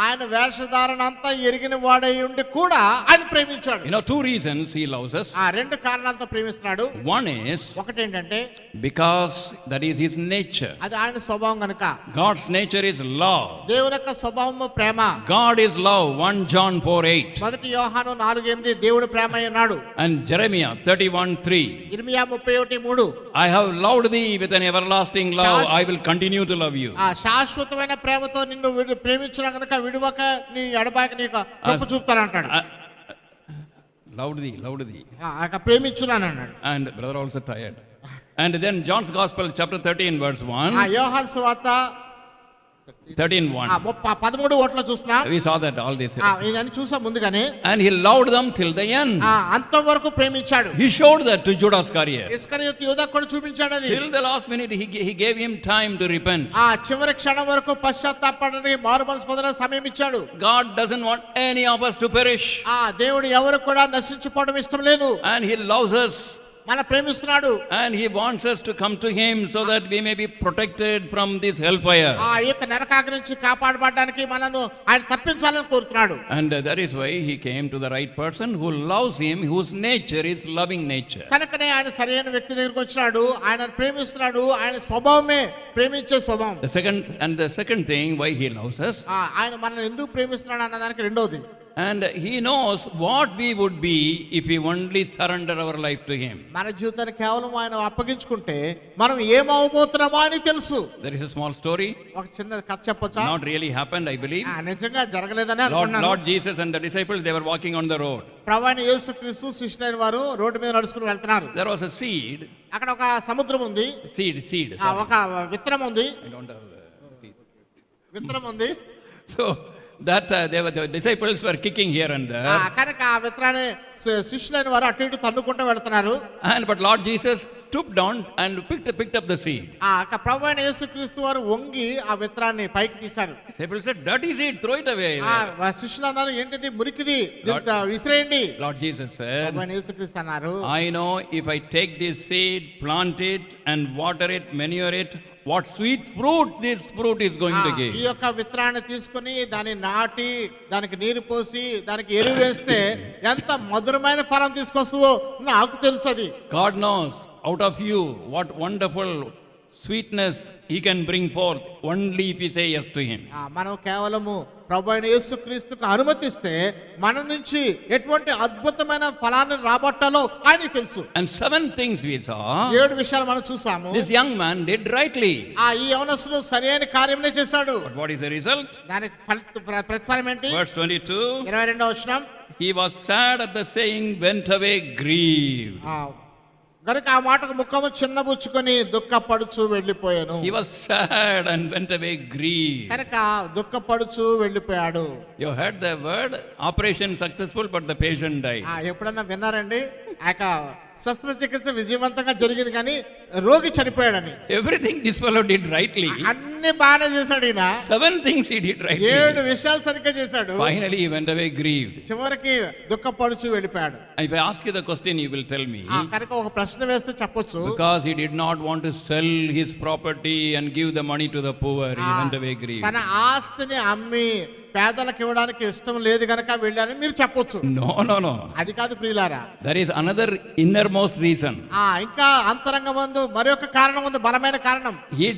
ఆయన వేషధారణ అంతా ఎరిగిన వాడై ఉండి కూడా ఆయన ప్రేమించాడు. You know, two reasons he loves us. రెండు కారణాలతో ప్రేమిస్తున్నాడు. One is ఒకటేంటంటే because that is his nature. అది ఆయన స్వభావం గనుక. God's nature is love. దేవుని యొక్క స్వభావము ప్రేమ. God is love. 1 John 4:8. మొదటి యోహాను 4:8 దేవుడు ప్రేమ అయ్యున్నాడు. And Jeremiah 31:3. ఇర్మియా 31:3. I have loved thee with an everlasting love. I will continue to love you. శాశ్వతమైన ప్రేమతో నిన్ను ప్రేమించిన కనుక విడువక నీ ఎడబాక నీకు కృప చూపుతానంటాడు. Loved thee. ప్రేమించున్నాను అన్నాడు. And brother also tired. And then John's Gospel chapter 13 verse 1. యోహాను సువార్త 13:1. 13 చూస్తున్నా. We saw that all this. ఇదని చూసా ముందుగానే. And he loved them till the end. అంతవరకు ప్రేమించాడు. He showed that to Judas Iscariot. ఇస్కరియోతు యూదాకు కూడా చూపించాడు అది. Till the last minute he gave him time to repent. చివరి క్షణం వరకు పశ్చాత్తాపడడానికి మారుమనసు పొందడానికి సమయం ఇచ్చాడు. God doesn't want any of us to perish. దేవుడు ఎవరు కూడా నశించిపోవడం ఇష్టం లేదు. And he loves us. మన ప్రేమిస్తున్నాడు. And he wants us to come to him so that we may be protected from this hellfire. ఈ యొక్క నరకాగ్ని నుంచి కాపాడబడడానికి మనను ఆయన తప్పించాలని కోరుతున్నాడు. And that is why he came to the right person who loves him, whose nature is loving nature. కనుకనే ఆయన సరైన వ్యక్తి దగ్గరికి వచ్చాడు. ఆయన ప్రేమిస్తున్నాడు. ఆయన స్వభావమే ప్రేమించే స్వభావం. The second thing why he loves us. ఆయన మనల్ని ఎందుకు ప్రేమిస్తున్నాడు అన్నదానికి రెండోది. And he knows what we would be if we only surrender our life to him. మన జీవితాన్ని కేవలం ఆయన అప్పగించుకుంటే మనం ఏమవబోతున్నామో అని తెలుసు. There is a small story. ఒక చిన్న కథ చెప్పొచ్చా? Not really happened, I believe. నిజంగా జరగలేదని అనుకున్నాను. Lord Jesus and the disciples, they were walking on the road. ప్రభువైన యేసుక్రీస్తు శిష్యులైన వారు రోడ్డు మీద నడుచుకుని వెళ్తున్నారు. There was a seed. అక్కడ ఒక సముద్రం ఉంది. Seed. ఒక విత్తనం ఉంది. I don't have విత్తనం ఉంది. So that the disciples were kicking here and there. కనుక ఆ విత్తనాన్ని శిష్యులైన వారు అటు ఇటు తన్నుకుంటూ వెళ్తున్నారు. But Lord Jesus stooped down and picked up the seed. ప్రభు అయిన యేసుక్రీస్తు వారు వంగి ఆ విత్తనాన్ని పైకి తీశారు. Disciples said, "Dirty seed, throw it away." శిష్యులు అన్నారు, ఏంటిది మురికిది, విసిరేయండి. Lord Jesus said, ప్రభు అయిన యేసుక్రీస్తు అన్నారు, I know if I take this seed, plant it and water it, manure it, what sweet fruit this fruit is going to give. ఈ యొక్క విత్తనాన్ని తీసుకొని దాన్ని నాటి దానికి నీరు పోసి దానికి ఎరువు వేస్తే ఎంత మధురమైన ఫలం తీసుకొస్తుందో నాకు తెలుసు. అది God knows out of you what wonderful sweetness he can bring forth only if you say yes to him. మనం కేవలము ప్రభు అయిన యేసుక్రీస్తుకు అనుమతిస్తే మన నుంచి ఎటువంటి అద్భుతమైన ఫలాన్ని రాబట్టాలో ఆయనకి తెలుసు. And 7 things we saw. 7 విషయాలు మనం చూసాము. This young man did rightly. ఈ యవనస్తుడు సరైన కార్యమే చేశాడు. But what is the result? దానికి ప్రతిఫలం ఏంటి? Verse 22. 22వ వచనం. He was sad at the saying, went away grieved. గనుక ఆ మాటకు ముఖము చిన్నబుచ్చుకొని దుఃఖపడుచు వెళ్ళిపోయాను. He was sad and went away grieved. కనుక దుఃఖపడుచు వెళ్ళిపోయాడు. You heard the word operation successful but the patient died. ఎప్పుడన్నా విన్నారండి? శస్త్రచికిత్స విజయవంతంగా జరిగింది కానీ రోగి చనిపోయాడని. Everything this fellow did rightly. అన్ని బాగానే చేశాడు ఈయన. 7 things he did rightly. 7 విషయాలు సరిగ్గా చేశాడు. Finally he went away grieved. చివరికి దుఃఖపడుచు వెళ్ళిపోయాడు. If I ask you the question, you will tell me. కనుక ఒక ప్రశ్న వేస్తే చెప్పొచ్చు. Because he did not want to sell his property and give the money to the poor, he went away grieved. తన ఆస్తిని అమ్మి పేదలకు ఇవ్వడానికి ఇష్టం లేదు గనక వెళ్ళారని మీరు చెప్పొచ్చు. No. అది కాదు ప్రియులారా. There is another innermost reason. ఇంకా అంతరంగమందు మరొక కారణం ఉంది, బలమైన కారణం. He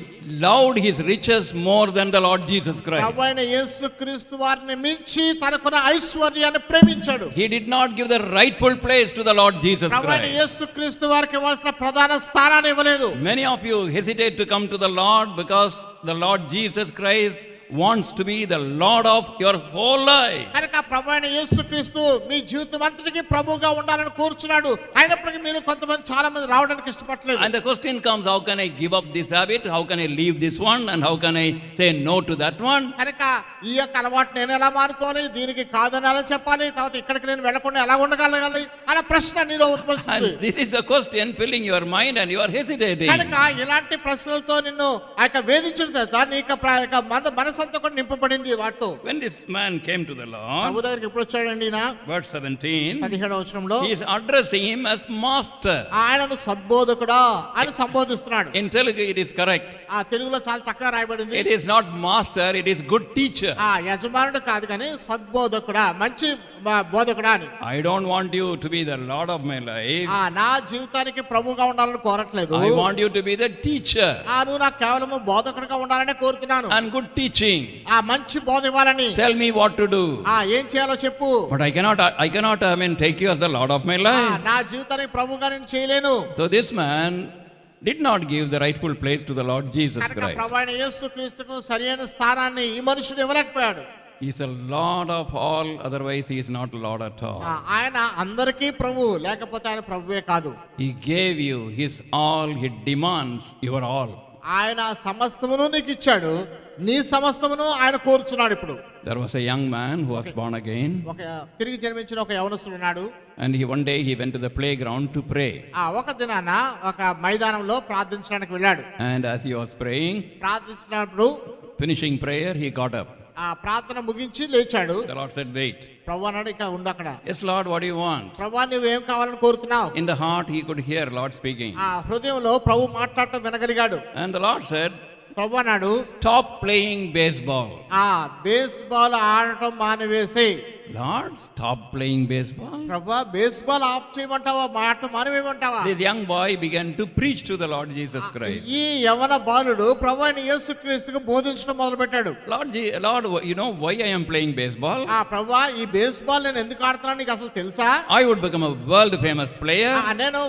loved his riches more than the Lord Jesus Christ. ప్రభువైన యేసుక్రీస్తు వారిని మించి తనకున్న ఐశ్వర్యాన్ని ప్రేమించాడు. He did not give the rightful place to the Lord Jesus ప్రభువైన Christ. యేసుక్రీస్తు వారికి ఇవ్వాల్సిన ప్రధాన స్థానాన్ని ఇవ్వలేదు. Many of you hesitate to come to the Lord because the Lord Jesus Christ wants to be the Lord of your whole life. కనుక ప్రభువైన యేసుక్రీస్తు మీ జీవితం అంతటికి ప్రభువుగా ఉండాలని కోరుచున్నాడు. అయినప్పటికీ మీరు కొంతమంది చాలా మంది రావడానికి ఇష్టపడలేదు. And the question comes, how can I give up this habit? How can I leave this one? And how can I say no to that one? కనుక ఈ యొక్క అలవాటు నేను ఎలా మానుకోవాలి, దీనికి కాదని ఎలా చెప్పాలి, తర్వాత ఇక్కడికి నేను వెళ్లకుండా ఎలా ఉండగలగాలి అనే ప్రశ్న నీలో ఉద్భవిస్తుంది. And this is a question filling your mind and you are hesitating. కనుక ఇలాంటి ప్రశ్నలతో నిన్ను ఆ యొక్క వేధించిన తర్వాత నీకు మనసంతా కూడా నింపబడింది వాటితో. When this man came to the Lord, ప్రభు దగ్గరికి ఎప్పుడు వచ్చాడండి ఈయన? verse 17, 17వ వచనంలో he is addressing him as master. ఆయనను సద్బోధకుడా అని సంబోధిస్తున్నాడు. In Telugu it is correct. తెలుగులో చాలా చక్కగా రాయబడింది. It is not master, it is good teacher. యజమానుడు కాదు కానీ సద్బోధకుడా, మంచి బోధకుడా అని. I don't want you to be the Lord of my life. నా జీవితానికి ప్రభువుగా ఉండాలని కోరట్లేదు. I want you to be the teacher. నువ్వు నాకు కేవలం బోధకుడిగా ఉండాలనే కోరుతున్నాను. And good teaching. మంచి బోధ ఇవ్వాలని. Tell me what to do. ఏం చేయాలో చెప్పు. But I cannot take you as the Lord of my life. నా జీవితానికి ప్రభువుగా నేను చేయలేను. So this man did not give the rightful place to the Lord Jesus Christ. ప్రభువైన యేసుక్రీస్తుకు సరైన స్థానాన్ని ఈ మనుషుడు ఇవ్వలేకపోయాడు. He is the Lord of all, otherwise he is not Lord at all. ఆయన అందరికీ ప్రభువు, లేకపోతే ఆయన ప్రభువే కాదు. He gave you his all, he demands your all. ఆయన సమస్తమును నీకు ఇచ్చాడు, నీ సమస్తమును ఆయన కోరుచున్నాడు. ఇప్పుడు There was a young man who was born again. తిరిగి జన్మించిన ఒక యవనస్తుడు ఉన్నాడు. And one day he went to the playground to pray. ఒక దినాన ఒక మైదానంలో ప్రార్థించడానికి వెళ్ళాడు. And as he was praying, ప్రార్థించినప్పుడు finishing prayer, he got up. ప్రార్థన ముగించి లేచాడు. The Lord said, wait. ప్రభువా అన్నాడు, ఇక ఉండు అక్కడ. Yes Lord, what do you want? ప్రభువా నువ్వు ఏం కావాలని కోరుతున్నావు? In the heart he could hear Lord speaking. హృదయంలో ప్రభు మాట్లాడటం వినగలిగాడు. And the Lord said, ప్రభు అన్నాడు, stop playing baseball. బేస్బాల్ ఆడటం మానివేసి. Lord, stop playing baseball. ప్రభువా బేస్బాల్ ఆఫ్ చేయమంటావా, మాట మానివేయమంటావా? This young boy began to preach to the Lord Jesus Christ. ఈ యవన బాలుడు ప్రభువైన యేసుక్రీస్తుకు బోధించడం మొదలుపెట్టాడు. Lord, you know why I am playing baseball? ప్రభువా ఈ బేస్బాల్ నేను ఎందుకు ఆడుతున్నాను నీకు అసలు తెలుసా? I would become a world famous player. నేను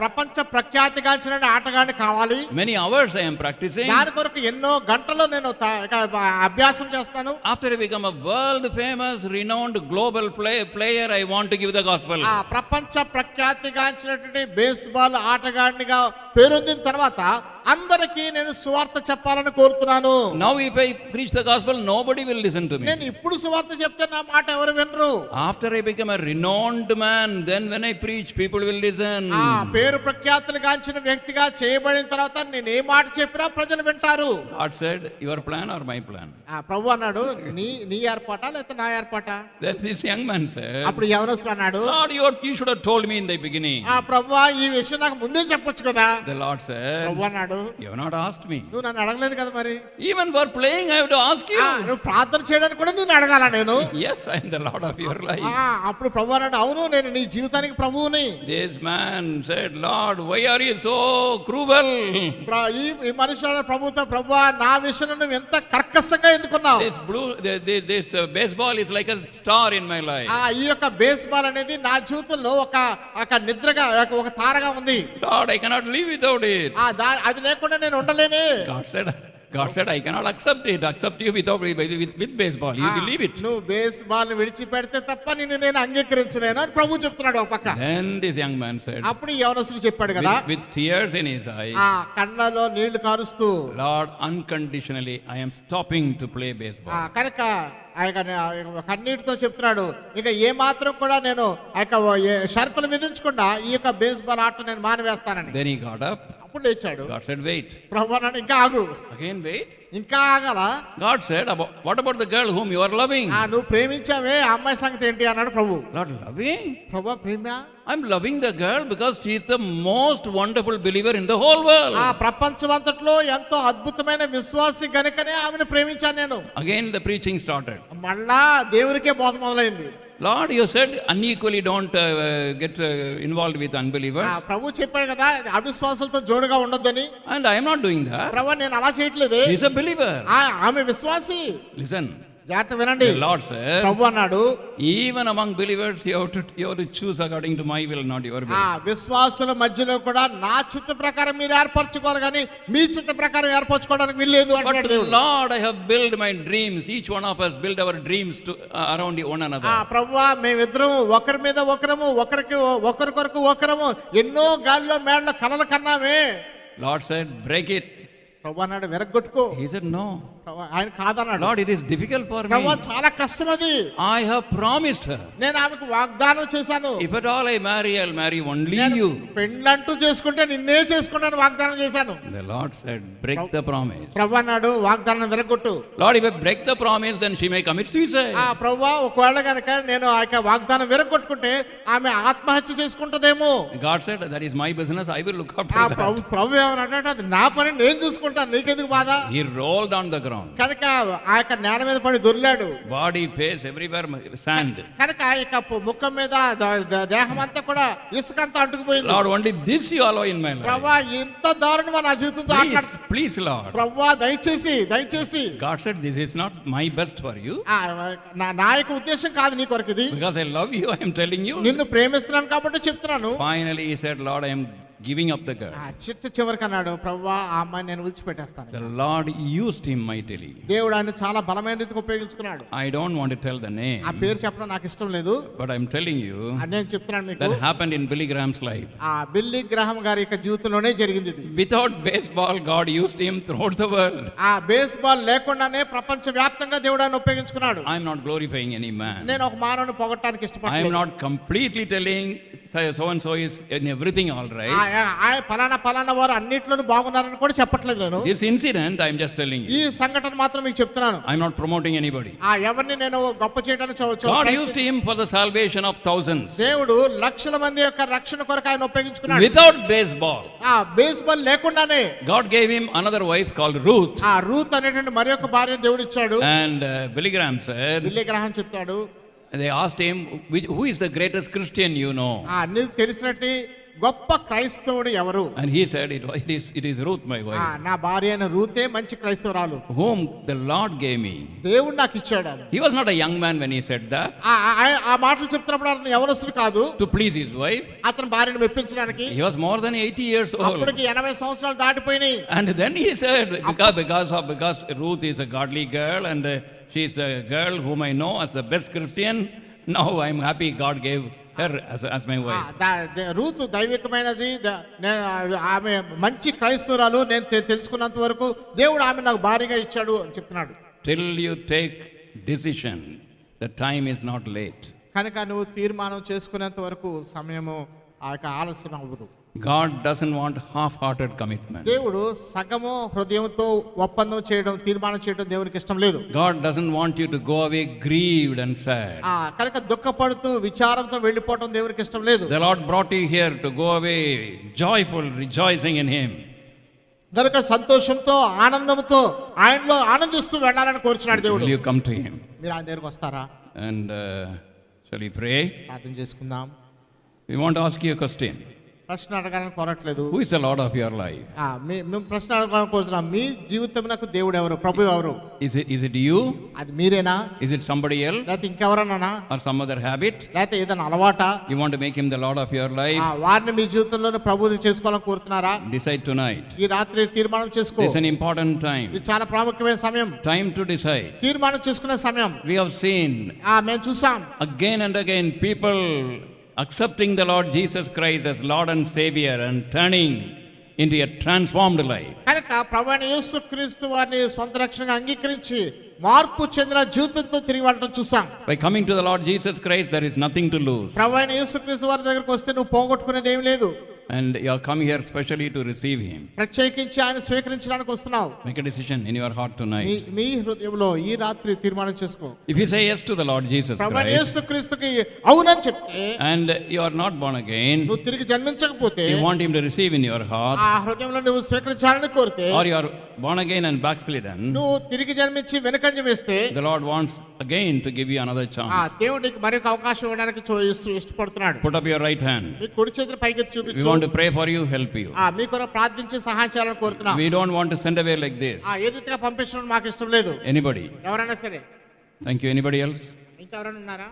ప్రపంచ ప్రఖ్యాతిగాంచిన ఆటగాడిని కావాలి. Many hours I am practicing. దాని కొరకు ఎన్నో గంటలు నేను అభ్యాసం చేస్తాను. After I become a world famous, renowned global player, I want to give the gospel. ప్రపంచ ప్రఖ్యాతిగాంచినటువంటి బేస్బాల్ ఆటగాడినిగా పేరొందిన తర్వాత అందరికీ నేను సువార్త చెప్పాలని కోరుతున్నాను. Now if I preach the gospel, nobody will listen to me. నేను ఇప్పుడు సువార్త చెప్తే నా మాట ఎవరు వినరు. After I become a renowned man, then when I preach, people will listen. ఆ పేరు ప్రఖ్యాతులు గాంచిన వ్యక్తిగా చేయబడిన తర్వాత నేను ఏ మాట చెప్పినా ప్రజలు వింటారు. God said, your plan or my plan? ఆ ప్రభు అన్నాడు, నీ ఏర్పాటా లేకపోతే నా ఏర్పాటా? Then this young man said, అప్పుడు యవనస్తుడు అన్నాడు, Lord, you should have told me in the beginning. ఆ ప్రభువా ఈ విషయం నాకు ముందే చెప్పొచ్చు కదా. The Lord said, ప్రభు అన్నాడు, you have not asked me. నువ్వు నన్ను అడగలేదు కదా మరి. Even for playing, I have to ask you. నువ్వు ప్రార్థన చేయడానికి కూడా నేను అడగాల నేను. Yes, I am the Lord of your life. అప్పుడు ప్రభు అన్నాడు, అవును నేను నీ జీవితానికి ప్రభువుని. This man said, Lord, why are you so cruel? ఈ మనిషి ప్రభుతో, ప్రభువా నా విషయంలో నువ్వు ఎంత కర్కశంగా ఎందుకున్నావు? This baseball is like a star in my life. ఈ యొక్క బేస్బాల్ అనేది నా జీవితంలో ఒక నిద్రగా ఒక తారగా ఉంది. Lord, I cannot live without it. అది లేకుండా నేను ఉండలేనే. God said, I cannot accept you with baseball. You believe it? నువ్వు బేస్బాల్ విడిచిపెడితే తప్ప నేను అంగీకరించలేను అని ప్రభు చెప్తున్నాడు ఒక పక్క. Then this young man said, అప్పుడు ఈ యవనస్తుడు చెప్పాడు కదా, with tears in his eyes, కళ్ళలో నీళ్లు కారుస్తూ, Lord, unconditionally I am stopping to play baseball. కనుక కన్నీటితో చెప్తున్నాడు, ఇక ఏ మాత్రం కూడా నేను షరతులు విధించకుండా ఈ యొక్క బేస్బాల్ ఆట నేను మానివేస్తానని. Then he got up. అప్పుడు లేచాడు. God said, wait. ప్రభు అన్నాడు, ఇంకా ఆగు. Again wait. ఇంకా ఆగల. God said, what about the girl whom you are loving? నువ్వు ప్రేమించావే ఆ అమ్మాయి సంగతి ఏంటి అన్నాడు ప్రభు. Lord, loving? Prabhu Prema? I'm loving the girl because she is the most wonderful believer in the whole world. ప్రపంచమంతట్లో ఎంతో అద్భుతమైన విశ్వాసి గనుకనే ఆమెను ప్రేమించాను నేను. Again the preaching started. మళ్ళా దేవునికే బోధ మొదలైంది. Lord, you said unequally don't get involved with unbelievers. ప్రభు చెప్పాడు కదా అవిశ్వాసులతో జోడుగా ఉండొద్దని. And I am not doing that. ప్రభు నేను అలా చేయట్లేదు. He is a believer. ఆమె విశ్వాసి. Listen. జాగ్రత్త వినండి. The Lord said, ప్రభు అన్నాడు, even among believers you have to choose according to my will, not your will. విశ్వాసుల మధ్యలో కూడా నా చిత్త ప్రకారం మీరు ఏర్పరచుకోవాలి కానీ మీ చిత్త ప్రకారం ఏర్పరచుకోవడానికి వీల్లేదు అంటాడు దేవుడు. Lord, I have built my dreams. Each one of us build our dreams to around one another. ప్రభువా మేమిద్దరం ఒకరి మీద ఒకరము ఒకరికొరకు ఒకరము ఎన్నో గాలిలో మేడలో కలలు కన్నామే. Lord said, break it. ప్రభు అన్నాడు, విరగొట్టుకో. He said, no. ఆయన కాదన్నాడు. Lord, it is difficult for me. ప్రభు చాలా కష్టం అది. I have promised her. నేను ఆమెకు వాగ్దానం చేశాను. If at all I marry, I'll marry only you. పెండ్లంటూ చేసుకుంటే నిన్నే చేసుకుంటాను వాగ్దానం చేశాను. The Lord said, break the promise. ప్రభు అన్నాడు, వాగ్దానం విరగొట్టు. Lord, if I break the promise, then she may commit suicide. ప్రభు ఒకవేళ కనుక నేను ఆ యొక్క వాగ్దానం విరగొట్టుకుంటే ఆమె ఆత్మహత్య చేసుకుంటదేమో. God said, that is my business. I will look after that. ప్రభు ఏమన్నాడంటే, అది నా పని నేను చూసుకుంటాను, నీకెందుకు బాధ. He rolled on the ground. కనుక ఆ యొక్క నేల మీద పడి దొర్లాడు. Body, face, everywhere sand. కనుక ఇక ముఖం మీద దేహం అంతా కూడా ఇసుకంతా అంటుకుపోయింది. Lord, only this you allow in my life. ప్రభువా ఇంత దారుణమా నా జీవితంతో ఆటలాడు. Please Lord. ప్రభువా దయచేసి. God said, this is not my best for you. నా యొక్క ఉద్దేశం కాదు నీ కొరకు ఇది. Because I love you, I am telling you. నిన్ను ప్రేమిస్తున్నాను కాబట్టి చెప్తున్నాను. Finally he said, Lord, I am giving up the girl. చివరికి అన్నాడు, ప్రభువా ఆ అమ్మాయిని నేను విడిచిపెట్టేస్తాను. The Lord used him mightily. దేవుడు ఆయన చాలా బలమైన రీతికి ఉపయోగించుకున్నాడు. I don't want to tell the name. ఆ పేరు చెప్పడం నాకు ఇష్టం లేదు. But I am telling you. నేను చెప్తున్నాను మీకు. That happened in Billy Graham's life. Billy Graham గారి యొక్క జీవితంలోనే జరిగింది ఇది. Without baseball, God used him throughout the world. Baseball లేకుండానే ప్రపంచ వ్యాప్తంగా దేవుడు ఆయన ఉపయోగించుకున్నాడు. I am not glorifying any man. నేను ఒక మానవుని పొగడటానికి ఇష్టపడలేదు. I am not completely telling so and so is in everything all right. పలానా వారు అన్నిట్లోనూ బాగున్నారని కూడా చెప్పట్లేదు నేను. This incident I am just telling you. ఈ సంఘటన మాత్రం మీకు చెప్తున్నాను. I am not promoting anybody. ఎవరిని నేను గొప్ప చేయడానికి God used him for the salvation of thousands. దేవుడు లక్షల మంది యొక్క రక్షణ కొరకు ఆయన ఉపయోగించుకున్నాడు. Without baseball. బేస్బాల్ లేకుండానే God gave him another wife called Ruth. Ruth అనేటువంటి మరి ఒక భార్య దేవుడు ఇచ్చాడు. And Billy Graham said, Billy Graham చెప్తాడు, they asked him, who is the greatest Christian you know? నీకు తెలిసినట్టు గొప్ప క్రైస్తవుడు ఎవరు? And he said, it is Ruth my wife. నా భార్య అయిన రూతే మంచి క్రైస్తవురాలు. Whom the Lord gave me. దేవుడు నాకు ఇచ్చాడు. He was not a young man when he said that. ఆ మాటలు చెప్తున్నప్పుడు అతను యవనస్తుడు కాదు. To please his wife. అతని భార్యను మెప్పించడానికి. He was more than 80 years old. అప్పటికి 80 సంవత్సరాలు దాటిపోయినాయి. And then he said, because Ruth is a godly girl and she is the girl whom I know as the best Christian, now I am happy God gave her as my wife. Ruth దైవికమైనది. ఆమె మంచి క్రైస్తవురాలు. నేను తెలుసుకున్నంత వరకు దేవుడు ఆమె నాకు భారీగా ఇచ్చాడు అని చెప్తున్నాడు. Till you take decision, the time is not late. కనుక నువ్వు తీర్మానం చేసుకునేంత వరకు సమయము ఆలస్యం అవ్వదు. God doesn't want half-hearted commitment. దేవుడు సగము హృదయంతో ఒప్పందం చేయడం, తీర్మానం చేయడం దేవునికి ఇష్టం లేదు. God doesn't want you to go away grieved and sad. కనుక దుఃఖపడుతూ విచారంతో వెళ్ళిపోవడం దేవునికి ఇష్టం లేదు. The Lord brought you here to go away joyful, rejoicing in Him. కనుక సంతోషంతో ఆనందంతో ఆయనలో ఆనందిస్తూ వెళ్ళాలని కోరుచున్నాడు దేవుడు. Will you come to Him? మీరు ఆయన దగ్గరికి వస్తారా? And shall we pray? ప్రార్థన చేసుకుందాం. We want to ask you a question. ప్రశ్న అడగాలని కోరట్లేదు. Who is the Lord of your life? మేము ప్రశ్న అడగాలని కోరుతున్నాం. మీ జీవితమునకు దేవుడు ఎవరు, ప్రభు ఎవరు? Is it you? అది మీరేనా? Is it somebody else? లేకపోతే ఇంకెవరన్నా? Or some other habit? లేకపోతే ఏదైనా అలవాటా? You want to make Him the Lord of your life? వారిని మీ జీవితంలో ప్రభువుని చేసుకోవాలని కోరుతున్నారా? Decide tonight. ఈ రాత్రి తీర్మానం చేసుకో. It's an important time. ఇది చాలా ప్రాముఖ్యమైన సమయం. Time to decide. తీర్మానం చేసుకునే సమయం. We have seen మేము చూసాం again and again people accepting the Lord Jesus Christ as Lord and Savior and turning into a transformed life. కనుక ప్రభువైన యేసుక్రీస్తు వారిని సొంత రక్షణగా అంగీకరించి మార్పు చెందిన జీవితంతో తిరిగి వెళ్ళడం చూసాం. By coming to the Lord Jesus Christ, there is nothing to lose. ప్రభువైన యేసుక్రీస్తు వారి దగ్గరికి వస్తే నువ్వు పోగొట్టుకునేది ఏమీ లేదు. And you have come here specially to receive Him. ప్రత్యేకించి ఆయన స్వీకరించడానికి వస్తున్నావు. Make a decision in your heart tonight. మీ హృదయంలో ఈ రాత్రి తీర్మానం చేసుకో. If you say yes to the Lord Jesus ప్రభువైన Christ యేసుక్రీస్తుకి అవునని చెప్తే, and you are not born again, నువ్వు తిరిగి జన్మించకపోతే, you want Him to receive in your heart, ఆ హృదయంలో నువ్వు స్వీకరించాలని కోరితే, or you are born again and backslidden, నువ్వు తిరిగి జన్మించి వెనకంజ వేస్తే, the Lord wants again to give you another chance. దేవుడు నీకు మరొక అవకాశం ఇవ్వడానికి ఇష్టపడుతున్నాడు. Put up your right hand. మీ కుడి చేతిని పైకి చూపించు. We want to pray for you, help you. మీ కొరకు ప్రార్థించి సహాయం చేయాలని కోరుతున్నాం. We don't want to send away like this. ఏ రీతిగా పంపించడం మాకు ఇష్టం లేదు. Anybody? ఎవరైనా సరే. Thank you. Anybody else? ఇంకా ఎవరైనా ఉన్నారా?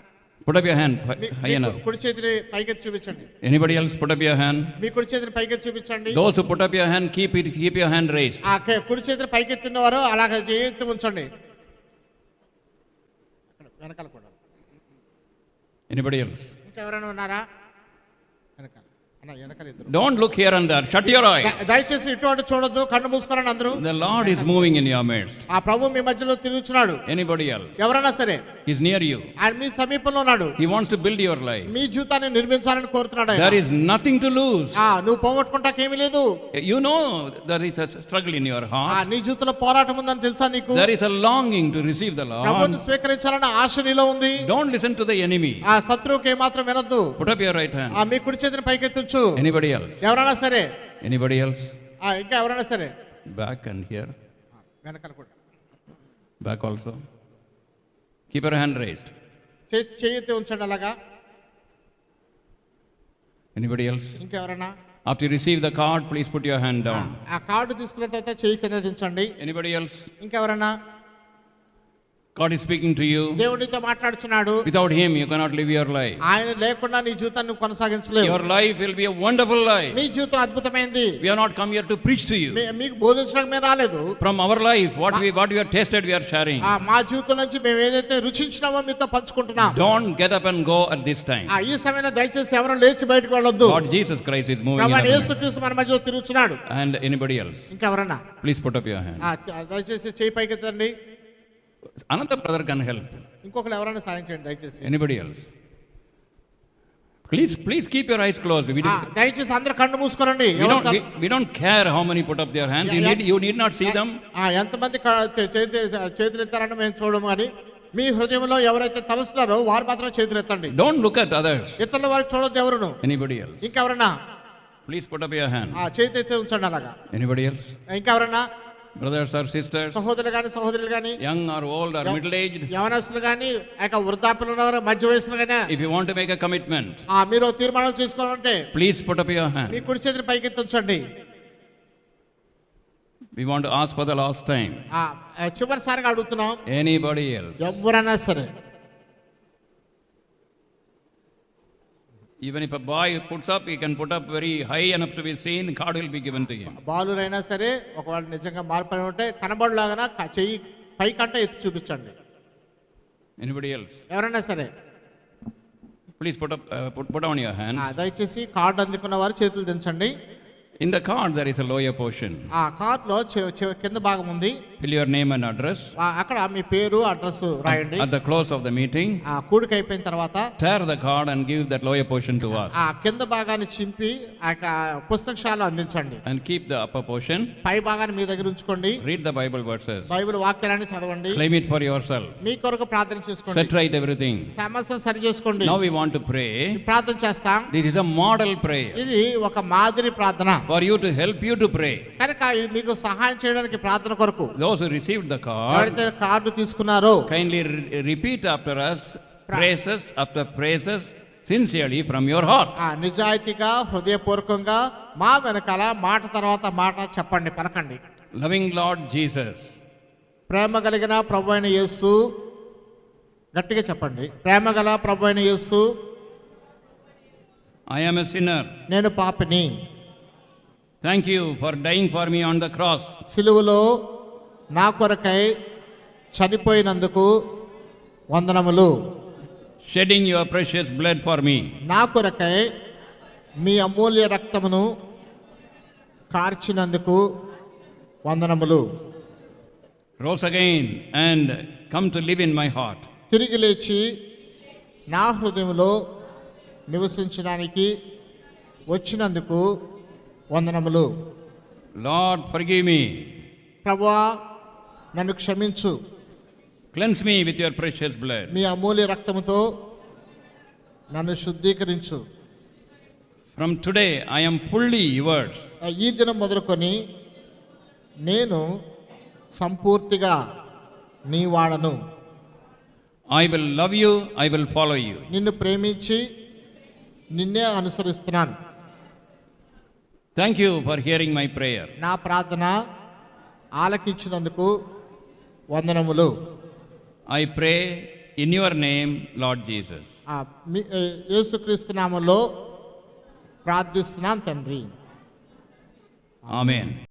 Put up your hand high enough. కుడి చేతిని పైకి చూపించండి. Anybody else? Put up your hand. మీ కుడి చేతిని పైకి చూపించండి. Those who put up your hand, keep your hand raised. కుడి చేతిని పైకి ఎత్తినవారు అలాగే చేతి ఉంచండి. వెనకాల కూడా. Anybody else? ఇంకా ఎవరైనా ఉన్నారా? వెనకాల. వెనకాల ఇద్దరు. Don't look here and there. Shut your eyes. దయచేసి ఇటువంటి చూడొద్దు, కన్ను మూసుకోరండి అందరూ. The Lord is moving in your midst. ఆ ప్రభు మీ మధ్యలో తిరుగుతున్నాడు. Anybody else? ఎవరైనా సరే. He's near you. ఆయన మీ సమీపంలో ఉన్నాడు. He wants to build your life. మీ జీవితాన్ని నిర్మించాలని కోరుతున్నాడు. There is nothing to lose. నువ్వు పోగొట్టుకుంటాకేమీ లేదు. You know there is a struggle in your heart. నీ జీవితంలో పోరాటం ఉందని తెలుసా నీకు? There is a longing to receive the Lord. ప్రభువుని స్వీకరించాలన్న ఆశ నీలో ఉంది. Don't listen to the enemy. శత్రువుకి ఏమాత్రం వినొద్దు. Put up your right hand. మీ కుడి చేతిని పైకెత్తుంచు. Anybody else? ఎవరైనా సరే. Anybody else? ఇంకా ఎవరైనా సరే. Back and here. వెనకాల కూడా. Back also. Keep your hand raised. చేయి ఉంచండి అలాగా. Anybody else? ఇంకా ఎవరైనా? After you receive the card, please put your hand down. ఆ కార్డు తీసుకున్న తర్వాత చేయి కింద దించండి. Anybody else? ఇంకా ఎవరైనా? God is speaking to you. దేవుడితో మాట్లాడుచున్నాడు. Without Him, you cannot live your life. ఆయన లేకుండా నీ జీవితాన్ని కొనసాగించలేవు. Your life will be a wonderful life. మీ జీవితం అద్భుతమైనది. We have not come here to preach to you. మీకు బోధించడానికి మేము రాలేదు. From our life, what we have tasted, we are sharing. మా జీవితం నుంచి మేము ఏదైతే రుచించినామో మీతో పంచుకుంటున్నాం. Don't get up and go at this time. ఈ సమయంలో దయచేసి ఎవరు లేచి బయటకు వెళ్ళొద్దు. Lord Jesus Christ is moving. ప్రభువైన యేసుక్రీస్తు మన మధ్యలో తిరుగుచున్నాడు. And anybody else? ఇంకా ఎవరైనా? Please put up your hand. దయచేసి చేయి పైకెత్తండి. Another brother can help. ఇంకొకరు ఎవరైనా సాయం చేయండి దయచేసి. Anybody else? Please keep your eyes closed. దయచేసి అందరూ కళ్ళు మూసుకోనండి. We don't care how many put up their hands. You need not see them. ఎంతమంది చేతులు ఎత్తారని మేము చూడము అని మీ హృదయంలో ఎవరైతే తలుస్తున్నారో వారు మాత్రం చేతులు ఎత్తండి. Don't look at others. ఇతరుల వారు చూడొద్దు ఎవరును. Anybody else? ఇంకెవరన్నా? Please put up your hand. చేతి ఎత్తి ఉంచండి అలాగా. Anybody else? ఇంకెవరన్నా? Brothers or sisters, సహోదరులు గాని సహోదరులు గాని, young or old or middle aged, యవనస్తులు గాని వృద్ధాప్యులు ఉన్నవారు, మధ్య వయసులు గాని, if you want to make a commitment, మీరు తీర్మానం చేసుకోవాలంటే please put up your hand. మీ కుడి చేతిని పైకి ఉంచండి. We want to ask for the last time. చివరిసారిగా అడుగుతున్నాం. Anybody else? ఎవరైనా సరే. Even if a boy puts up, he can put up very high enough to be seen, card will be given to him. బాలురైనా సరే ఒకవేళ నిజంగా మార్పడి ఉంటే కనబడలాగా చెయ్యి పైకంట ఎత్తి చూపించండి. Anybody else? ఎవరైనా సరే. Please put down your hand. దయచేసి కార్డు అందుకున్న వారు చేతులు దించండి. In the card there is a lower portion. ఆ కార్డులో కింద భాగం ఉంది. Fill your name and address. అక్కడ మీ పేరు అడ్రస్ రాయండి. At the close of the meeting, ఆ కూడిక అయిపోయిన తర్వాత tear the card and give that lower portion to us. ఆ కింద భాగాన్ని చింపి ఆ పుస్తకశాలలో అందించండి. And keep the upper portion. పై భాగాన్ని మీ దగ్గర ఉంచుకోండి. Read the Bible verses. Bible వాక్యాలను చదవండి. Claim it for yourself. మీ కొరకు ప్రార్థన చేసుకోండి. Set right everything. సమస్యను సరి చేసుకోండి. Now we want to pray. ప్రార్థన చేస్తాం. This is a model prayer ఇది ఒక మాదిరి ప్రార్థన. for you to help you to pray. కనుక మీకు సహాయం చేయడానికి ప్రార్థన కొరకు Those who received the card, ఎవరైతే కార్డు తీసుకున్నారో kindly repeat after us praises after praises sincerely from your heart. నిజాయితీగా హృదయపూర్వకంగా మా వెనకాల మాట తర్వాత మాట చెప్పండి, పలకండి. Loving Lord Jesus, ప్రేమ కలిగిన ప్రభు అయిన యేసు, గట్టిగా చెప్పండి. ప్రేమ గల ప్రభు అయిన యేసు, I am a sinner. నేను పాపిని. Thank you for dying for me on the cross. సిలువలో నా కొరకై చనిపోయినందుకు వందనములు. Shedding your precious blood for me. నా కొరకై మీ అమూల్య రక్తమును కార్చినందుకు వందనములు. Rose again and come to live in my heart. తిరిగి లేచి నా హృదయంలో నివసించడానికి వచ్చినందుకు వందనములు. Lord, forgive me. ప్రభువా నన్ను క్షమించు. Cleanse me with your precious blood. మీ అమూల్య రక్తముతో నన్ను శుద్ధీకరించు. From today I am fully yours. ఈ దినం మొదలుకొని నేను సంపూర్తిగా నీ వాడను. I will love you, I will follow you. నిన్ను ప్రేమించి నిన్నే అనుసరిస్తున్నాను. Thank you for hearing my prayer. నా ప్రార్థన ఆలకించినందుకు వందనములు. I pray in your name, Lord Jesus. యేసుక్రీస్తు నామములో ప్రార్థిస్తున్నాం తండ్రి. Amen.